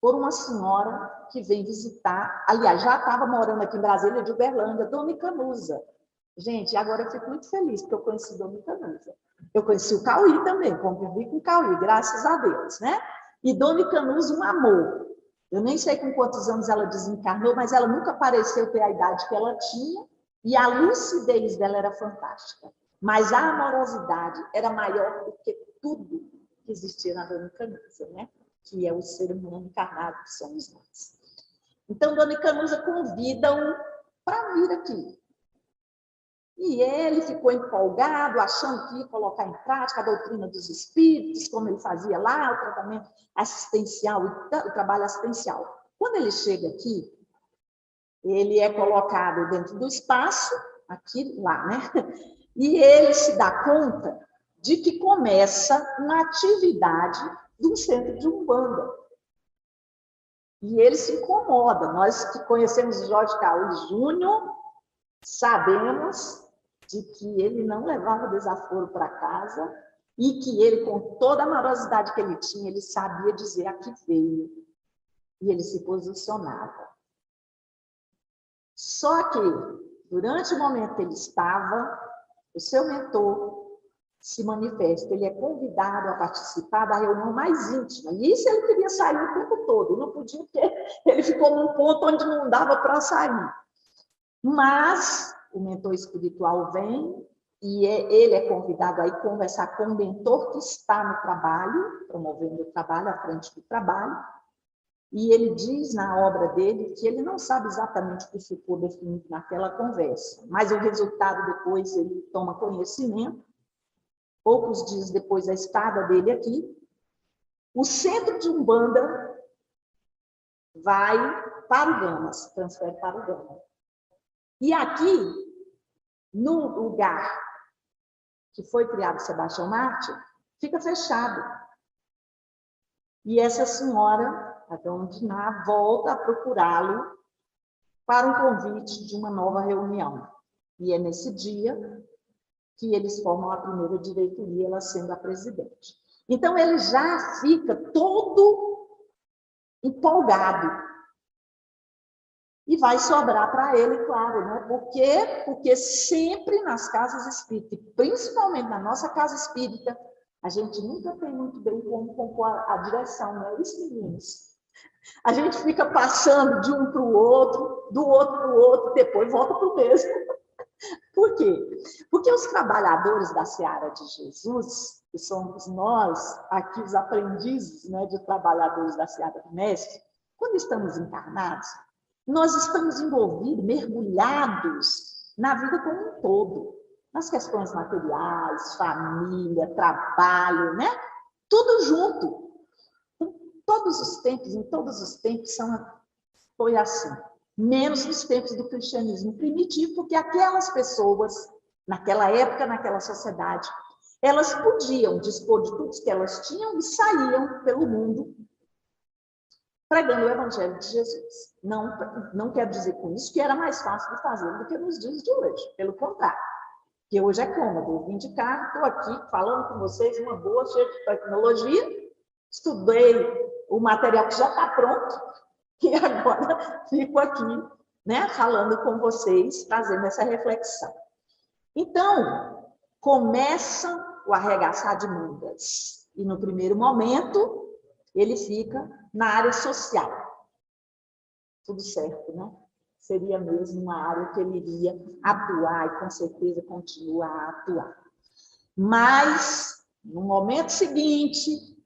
por uma senhora que vem visitar, aliás, já estava morando aqui em Brasília, de Uberlândia, Dona Canuza. Gente, agora eu fico muito feliz, porque eu conheci Dona Canuza. Eu conheci o Cauê também, convivi com o Cauê, graças a Deus, né? E Dona Canuza, um amor. Eu nem sei com quantos anos ela desencarnou, mas ela nunca pareceu ter a idade que ela tinha, e a lucidez dela era fantástica. Mas a amorosidade era maior do que tudo que existia na Dona Canuza, né? Que é o ser humano encarnado que somos nós. Então, Dona Canuza convida-o para vir aqui. E ele ficou empolgado, achando que ia colocar em prática a doutrina dos espíritos, como ele fazia lá, o tratamento assistencial, o trabalho assistencial. Quando ele chega aqui, ele é colocado dentro do espaço, aqui, lá, né? E ele se dá conta de que começa uma atividade de um centro de Umbanda. E ele se incomoda. Nós que conhecemos o Jorge Cauê Júnior, sabemos de que ele não levava desaforo para casa e que ele, com toda a amorosidade que ele tinha, ele sabia dizer a que veio. E ele se posicionava. Só que, durante o momento que ele estava, o seu mentor se manifesta, ele é convidado a participar da reunião mais íntima. E isso ele queria sair o tempo todo, não podia, porque ele ficou num ponto onde não dava para sair. Mas o mentor espiritual vem e ele é convidado a ir conversar com o mentor que está no trabalho, promovendo o trabalho, à frente do trabalho, e ele diz na obra dele que ele não sabe exatamente o que ficou definido naquela conversa, mas o resultado depois ele toma conhecimento. Poucos dias depois da estada dele aqui, o centro de Umbanda vai para o Gama, se transfere para o Gama. E aqui, no lugar que foi criado Sebastião Mártir, fica fechado. E essa senhora, a dona Diná, volta a procurá-lo para um convite de uma nova reunião. E é nesse dia que eles formam a primeira diretoria, ela sendo a presidente. Então, ele já fica todo empolgado. E vai sobrar para ele, claro, né? Por quê? Porque sempre nas casas espíritas, principalmente na nossa casa espírita, a gente nunca tem muito bem como compor a direção, não é isso, meninos? A gente fica passando de um para o outro, do outro para o outro, depois volta para o mesmo. Por quê? Porque os trabalhadores da Seara de Jesus, que somos nós, aqui os aprendizes, né, de trabalhadores da Seara do Mestre, quando estamos encarnados, nós estamos envolvidos, mergulhados na vida como um todo, nas questões materiais, família, trabalho, né? Tudo junto. Em todos os tempos foi assim. Menos nos tempos do cristianismo primitivo, porque aquelas pessoas, naquela época, naquela sociedade, elas podiam dispor de tudo que elas tinham e saíam pelo mundo pregando o Evangelho de Jesus. Não quero dizer com isso que era mais fácil de fazer do que nos dias de hoje. Pelo contrário, que hoje é cômodo. Eu vim de cá, estou aqui falando com vocês, uma boa, cheia de tecnologia, estudei o material que já está pronto, e agora fico aqui, né, falando com vocês, trazendo essa reflexão. Então, começa o arregaçar de mangas. E no primeiro momento, ele fica na área social. Tudo certo, né? Seria mesmo uma área que ele iria atuar e com certeza continua a atuar. Mas, no momento seguinte,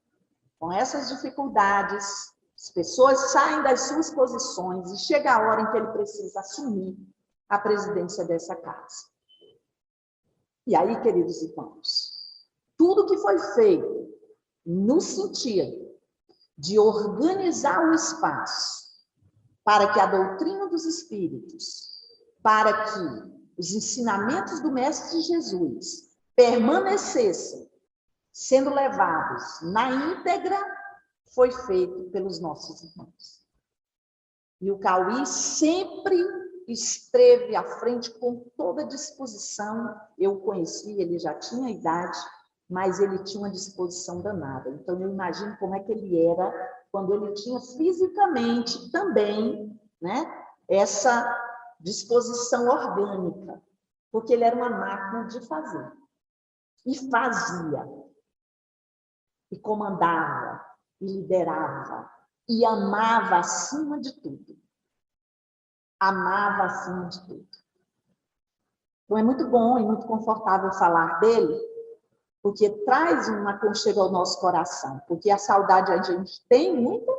com essas dificuldades, as pessoas saem das suas posições e chega a hora em que ele precisa assumir a presidência dessa casa. E aí, queridos irmãos, tudo que foi feito no sentido de organizar o espaço para que a doutrina dos espíritos, para que os ensinamentos do Mestre Jesus permanecessem sendo levados na íntegra, foi feito pelos nossos irmãos. E o Cauí sempre esteve à frente com toda disposição. Eu o conheci, ele já tinha idade, mas ele tinha uma disposição danada. Então, eu imagino como é que ele era quando ele tinha fisicamente também, né, essa disposição orgânica, porque ele era uma máquina de fazer. E fazia, e comandava, e liderava, e amava acima de tudo. Amava acima de tudo. Então, é muito bom e muito confortável falar dele, porque traz um aconchego ao nosso coração, porque a saudade a gente tem muita,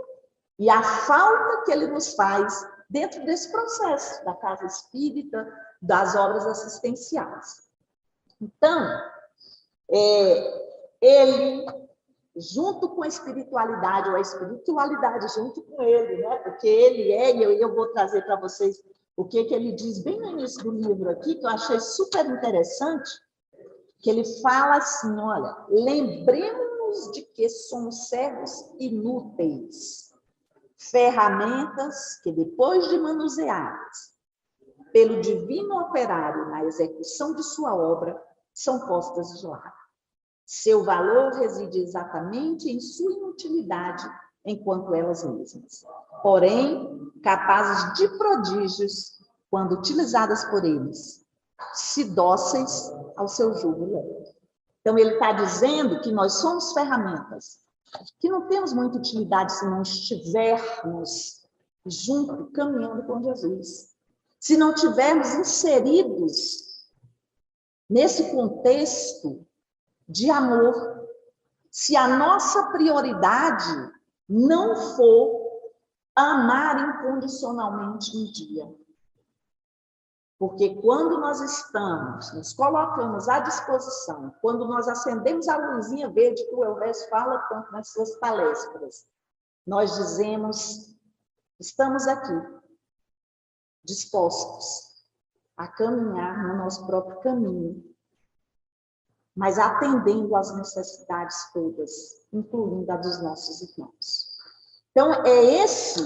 e a falta que ele nos faz dentro desse processo da casa espírita, das obras assistenciais. Então, ele, junto com a espiritualidade, ou a espiritualidade junto com ele, né? Porque ele é, e eu vou trazer para vocês o que ele diz bem no início do livro aqui, que eu achei super interessante, que ele fala assim, olha, lembremos-nos de que somos servos inúteis, ferramentas que, depois de manuseadas pelo divino operário na execução de sua obra, são postas de lado. Seu valor reside exatamente em sua inutilidade enquanto elas mesmas, porém, capazes de prodígios quando utilizadas por eles, se dóceis ao seu jugo leve. Então, ele está dizendo que nós somos ferramentas, que não temos muita utilidade se não estivermos junto, caminhando com Jesus. Se não tivermos inseridos nesse contexto de amor, se a nossa prioridade não for amar incondicionalmente um dia. Porque quando nós estamos, nos colocamos à disposição, quando nós acendemos a luzinha verde que o Elvésio fala tanto nas suas palestras, nós dizemos, estamos aqui, dispostos a caminhar no nosso próprio caminho, mas atendendo às necessidades todas, incluindo a dos nossos irmãos. Então, é esse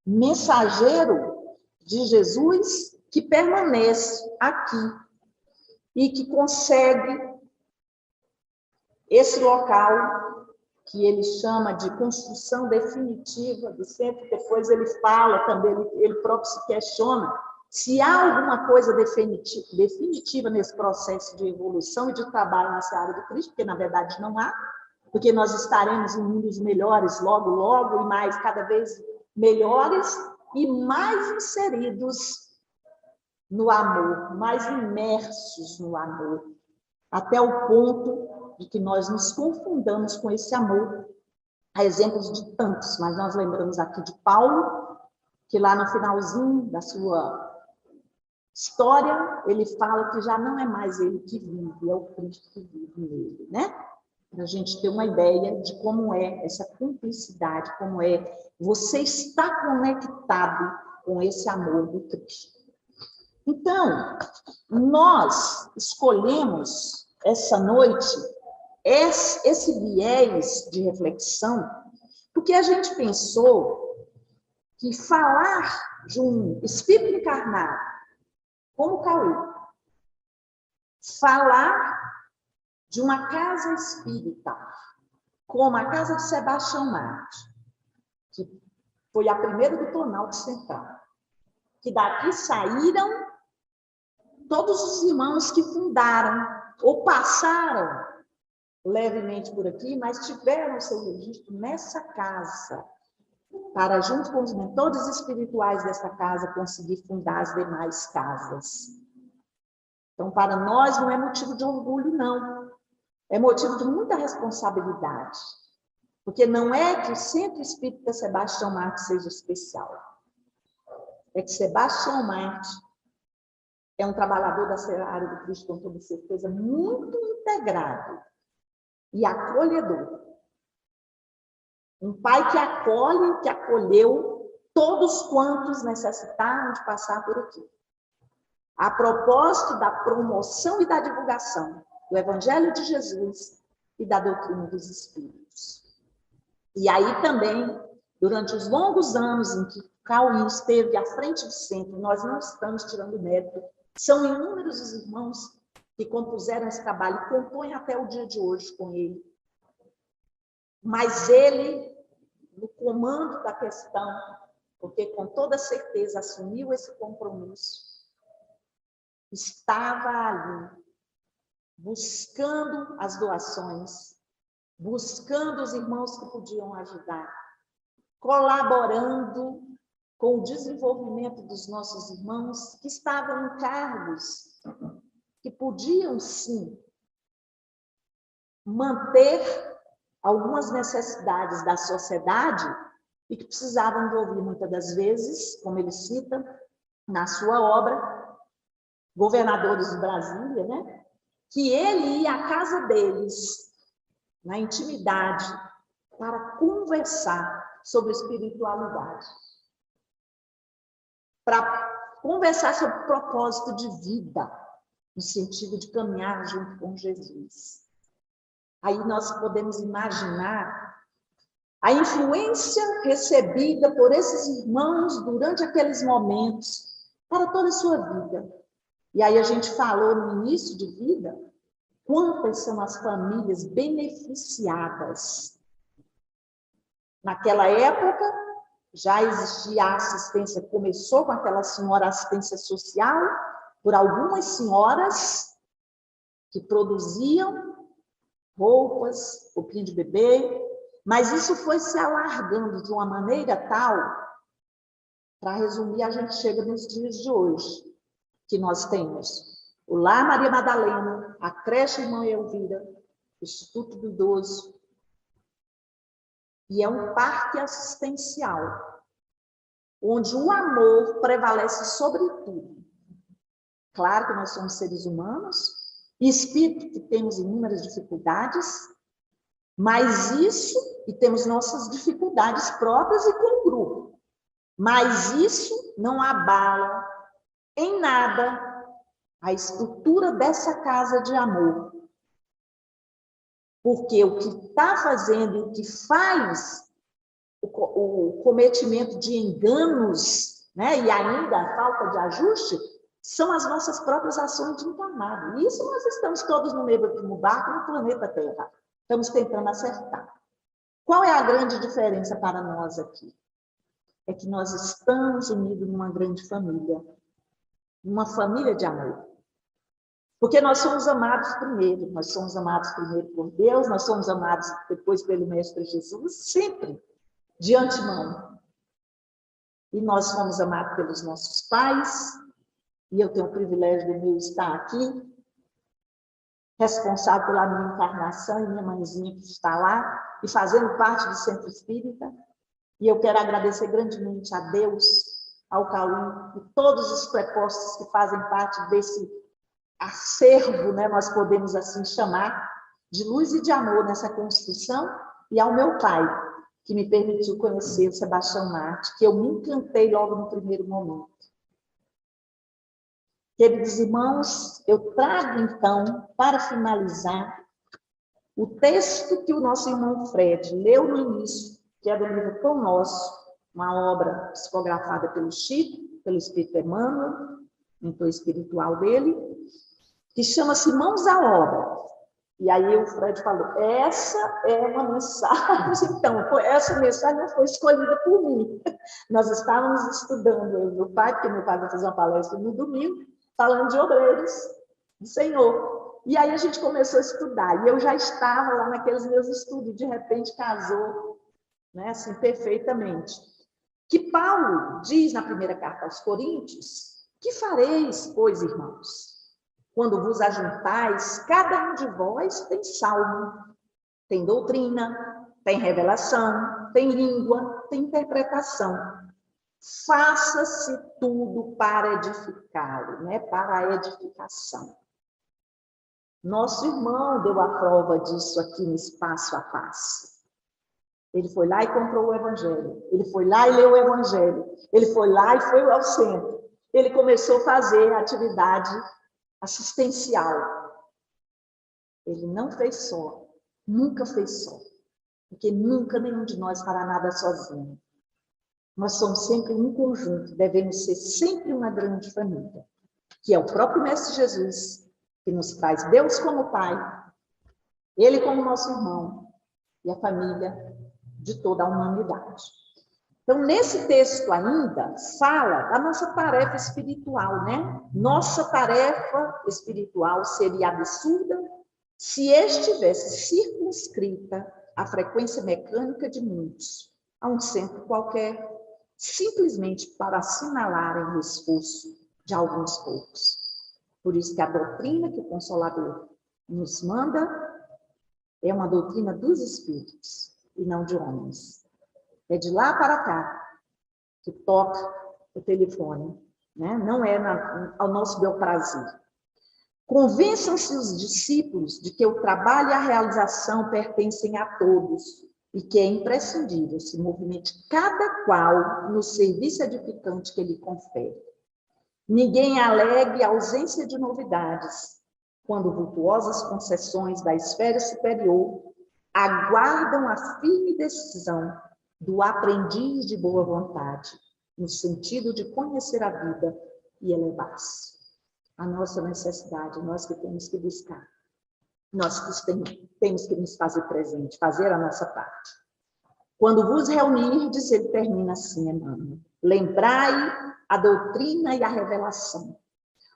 mensageiro de Jesus que permanece aqui e que consegue esse local que ele chama de construção definitiva do centro. Depois ele fala também, ele próprio se questiona se há alguma coisa definitiva nesse processo de evolução e de trabalho nessa área do Cristo, porque na verdade não há, porque nós estaremos em mundos melhores logo, logo, e mais, cada vez melhores e mais inseridos no amor, mais imersos no amor, até o ponto de que nós nos confundamos com esse amor. Há exemplos de tantos, mas nós lembramos aqui de Paulo, que lá no finalzinho da sua história, ele fala que já não é mais ele que vive, é o Cristo que vive nele, né? Para a gente ter uma ideia de como é essa cumplicidade, como é você estar conectado com esse amor do Cristo. Então, nós escolhemos essa noite esse viés de reflexão, porque a gente pensou que falar de um espírito encarnado, como Cauê, falar de uma casa espírita, como a casa de Sebastião Marte, que foi a primeira do Planalto Central, que daqui saíram todos os irmãos que fundaram ou passaram levemente por aqui, mas tiveram seu registro nessa casa, para, junto com os mentores espirituais dessa casa, conseguir fundar as demais casas. Então, para nós, não é motivo de orgulho, não. É motivo de muita responsabilidade. Porque não é que o Centro Espírita Sebastião Marte seja especial. É que Sebastião Marte é um trabalhador da área do Cristo, com toda certeza, muito integrado e acolhedor. Um pai que acolhe, que acolheu todos quantos necessitaram de passar por aqui. A propósito da promoção e da divulgação do Evangelho de Jesus e da doutrina dos Espíritos. E aí também, durante os longos anos em que Cauê esteve à frente do centro, nós não estamos tirando mérito, são inúmeros os irmãos que compuseram esse trabalho e compõem até o dia de hoje com ele. Mas ele, no comando da questão, porque com toda certeza assumiu esse compromisso, estava ali, buscando as doações, buscando os irmãos que podiam ajudar, colaborando com o desenvolvimento dos nossos irmãos que estavam em cargos que podiam, sim, manter algumas necessidades da sociedade e que precisavam de ouvir, muitas das vezes, como ele cita na sua obra, Governadores de Brasília, né? Que ele ia à casa deles, na intimidade, para conversar sobre espiritualidade, para conversar sobre propósito de vida, no sentido de caminhar junto com Jesus. Aí nós podemos imaginar a influência recebida por esses irmãos durante aqueles momentos para toda a sua vida. E aí a gente falou no início de vida quantas são as famílias beneficiadas. Naquela época, já existia a assistência, começou com aquela senhora assistência social, por algumas senhoras, que produziam roupas, roupinha de bebê, mas isso foi se alargando de uma maneira tal, para resumir, a gente chega nos dias de hoje, que nós temos o Lar Maria Madalena, a creche Irmã Elvira, o Instituto do Idoso, e é um parque assistencial, onde o amor prevalece sobre tudo. Claro que nós somos seres humanos, espírito que temos inúmeras dificuldades, mas isso, e temos nossas dificuldades próprias e com o grupo, mas isso não abala em nada a estrutura dessa casa de amor. Porque o que está fazendo, o que faz o cometimento de enganos, né, e ainda a falta de ajuste, são as nossas próprias ações de encarnado. E isso nós estamos todos no mesmo barco, no planeta Terra. Estamos tentando acertar. Qual é a grande diferença para nós aqui? É que nós estamos unidos numa grande família, uma família de amor. Porque nós somos amados primeiro por Deus, nós somos amados depois pelo Mestre Jesus, sempre, de antemão. E nós fomos amados pelos nossos pais, e eu tenho o privilégio de meu estar aqui, responsável pela minha encarnação, e minha mãezinha que está lá, e fazendo parte do Centro Espírita. E eu quero agradecer grandemente a Deus, ao Cauim, e todos os prepostos que fazem parte desse acervo, né, nós podemos assim chamar, de luz e de amor nessa construção, e ao meu pai, que me permitiu conhecer o Sebastião Marte, que eu me encantei logo no primeiro momento. Queridos irmãos, eu trago então, para finalizar, o texto que o nosso irmão Fred leu no início, que é do livro Pão Nosso, uma obra psicografada pelo Chico, pelo Espírito Emmanuel, mentor espiritual dele, que chama-se Mãos à Obra. E aí o Fred falou, essa é uma mensagem, então, essa mensagem não foi escolhida por mim. Nós estávamos estudando, eu e meu pai, porque meu pai vai fazer uma palestra no domingo, falando de obreiros do Senhor. E aí a gente começou a estudar, e eu já estava lá naqueles meus estudos, de repente casou, né, assim, perfeitamente. Que Paulo diz na primeira carta aos Coríntios, que fareis, pois, irmãos? Quando vos ajuntais, cada um de vós tem salmo, tem doutrina, tem revelação, tem língua, tem interpretação. Faça-se tudo para edificá-lo, né? Para a edificação. Nosso irmão deu a prova disso aqui no Espaço a Passo. Ele foi lá e comprou o Evangelho. Ele foi lá e leu o Evangelho. Ele foi lá e foi ao centro. Ele começou a fazer a atividade assistencial. Ele não fez só, nunca fez só, porque nunca nenhum de nós fará nada sozinho. Nós somos sempre um conjunto, devemos ser sempre uma grande família, que é o próprio Mestre Jesus, que nos traz Deus como Pai, Ele como nosso irmão, e a família de toda a humanidade. Então, nesse texto ainda, fala da nossa tarefa espiritual, né? Nossa tarefa espiritual seria absurda se estivesse circunscrita à frequência mecânica de muitos, a um centro qualquer, simplesmente para assinalarem o esforço de alguns poucos. Por isso que a doutrina que o Consolador nos manda é uma doutrina dos espíritos e não de homens. É de lá para cá que toca o telefone, né? Não é ao nosso bel prazer. Convençam-se os discípulos de que o trabalho e a realização pertencem a todos e que é imprescindível se movimente cada qual no serviço edificante que lhe confere. Ninguém alegue a ausência de novidades, quando vultuosas concessões da esfera superior aguardam a firme decisão do aprendiz de boa vontade, no sentido de conhecer a vida e elevar-se. A nossa necessidade, nós que temos que buscar, nós que temos que nos fazer presente, fazer a nossa parte. Quando vos reunirdes, ele termina assim, Emmanuel, lembrai a doutrina e a revelação,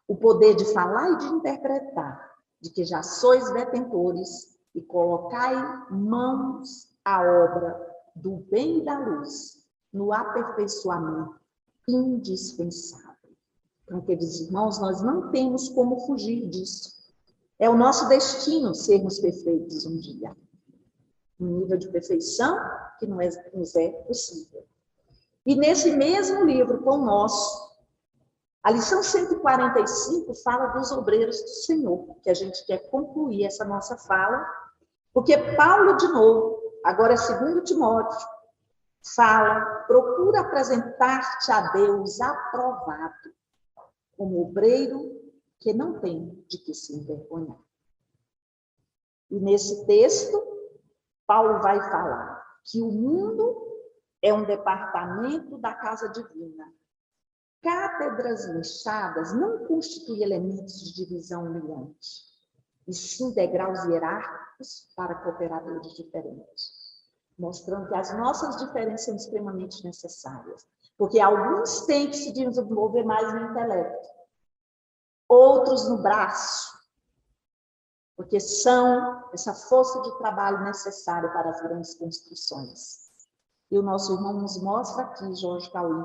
o poder de falar e de interpretar, de que já sois detentores e colocai mãos à obra do bem e da luz, no aperfeiçoamento indispensável. Então, queridos irmãos, nós não temos como fugir disso. É o nosso destino sermos perfeitos um dia. Um nível de perfeição que nos é possível. E nesse mesmo livro, com o nosso, a lição 145 fala dos obreiros do Senhor, que a gente quer concluir essa nossa fala, porque Paulo, de novo, agora é 2 Timóteo, fala, procura apresentar-te a Deus aprovado, como obreiro que não tem de que se envergonhar. E nesse texto, Paulo vai falar que o mundo é um departamento da casa divina. Cátedras inchadas não constituem elementos de divisão humilhante, e sim degraus hierárquicos para cooperadores diferentes, mostrando que as nossas diferenças são extremamente necessárias, porque alguns têm que se desenvolver mais no intelecto, outros no braço, porque são essa força de trabalho necessária para as grandes construções. E o nosso irmão nos mostra aqui, Jorge Cauí,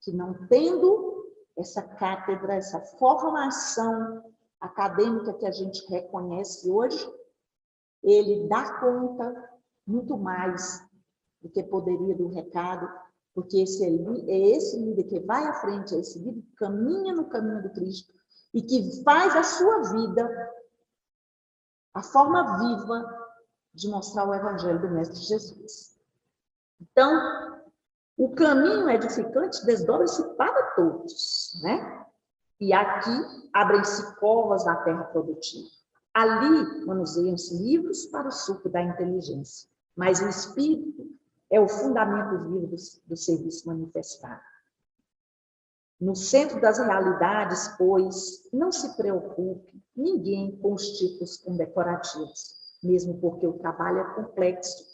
que não tendo essa cátedra, essa formação acadêmica que a gente reconhece hoje, ele dá conta muito mais do que poderia do recado, porque é esse líder que vai à frente, é esse líder que caminha no caminho do Cristo e que faz a sua vida a forma viva de mostrar o Evangelho do Mestre Jesus. Então, o caminho edificante desdobra-se para todos, né? E aqui abrem-se covas na terra produtiva. Ali manuseiam-se livros para o suco da inteligência, mas o Espírito é o fundamento vivo do serviço manifestado. No centro das realidades, pois, não se preocupe ninguém com os títulos condecorativos, mesmo porque o trabalho é complexo.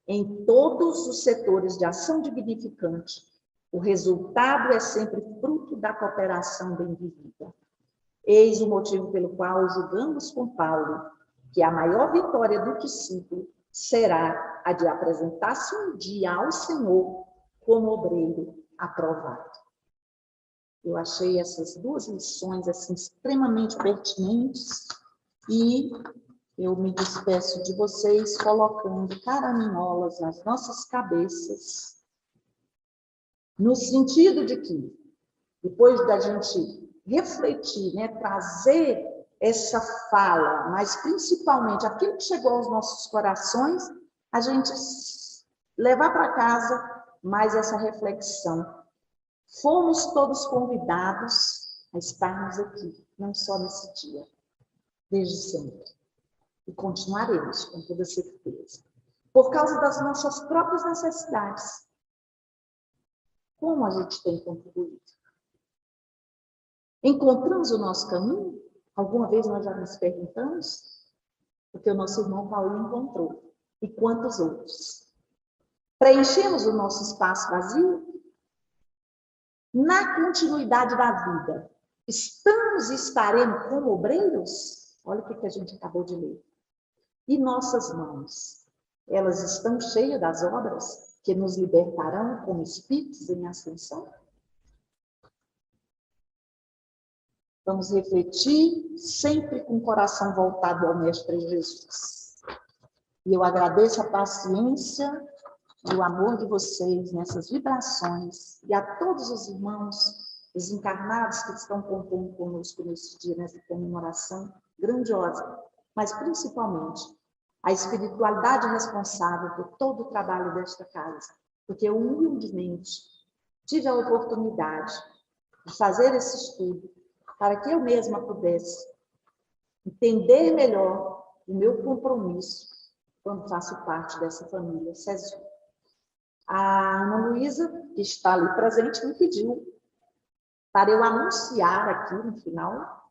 Em todos os setores de ação dignificante, o resultado é sempre fruto da cooperação bem vivida. Eis o motivo pelo qual julgamos com Paulo que a maior vitória do discípulo será a de apresentar-se um dia ao Senhor como obreiro aprovado. Eu achei essas duas lições assim, extremamente pertinentes e eu me despeço de vocês colocando caraminholas nas nossas cabeças, no sentido de que, depois da gente refletir, né, trazer essa fala, mas principalmente aquilo que chegou aos nossos corações, a gente levar para casa mais essa reflexão. Fomos todos convidados a estarmos aqui, não só nesse dia, desde sempre. E continuaremos, com toda certeza. Por causa das nossas próprias necessidades. Como a gente tem contribuído? Encontramos o nosso caminho? Alguma vez nós já nos perguntamos? Porque o nosso irmão Paulo encontrou. E quantos outros? Preenchemos o nosso espaço vazio? Na continuidade da vida, estamos e estaremos como obreiros? Olha o que a gente acabou de ler. E nossas mãos, elas estão cheias das obras que nos libertarão como espíritos em ascensão? Vamos refletir sempre com o coração voltado ao Mestre Jesus. E eu agradeço a paciência e o amor de vocês nessas vibrações e a todos os irmãos desencarnados que estão compondo conosco nesse dia, nessa comemoração grandiosa, mas principalmente a espiritualidade responsável por todo o trabalho desta casa, porque eu humildemente tive a oportunidade de fazer esse estudo para que eu mesma pudesse entender melhor o meu compromisso quando faço parte dessa família CESU. A Ana Luísa, que está ali presente, me pediu para eu anunciar aqui no final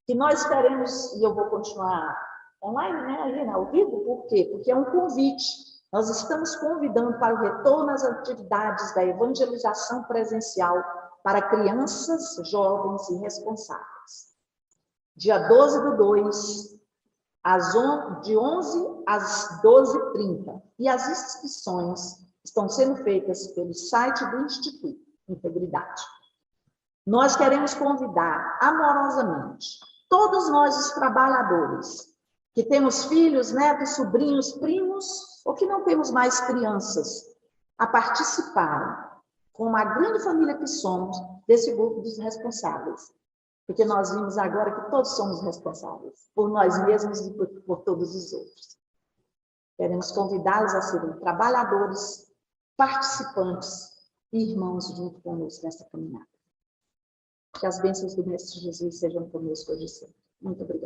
que nós teremos, e eu vou continuar online, né, ali ao vivo, por quê? Porque é um convite. Nós estamos convidando para o retorno às atividades da evangelização presencial para crianças, jovens e responsáveis. dia 12/2, de 11 às 12h30. E as inscrições estão sendo feitas pelo site do Instituto Integridade. Nós queremos convidar amorosamente todos nós, os trabalhadores, que temos filhos, netos, sobrinhos, primos, ou que não temos mais crianças, a participarem, como a grande família que somos, desse grupo dos responsáveis. Porque nós vimos agora que todos somos responsáveis, por nós mesmos e por todos os outros. Queremos convidá-los a serem trabalhadores, participantes e irmãos junto conosco nessa caminhada. Que as bênçãos do Mestre Jesus sejam conosco hoje sempre. Muito obrigada.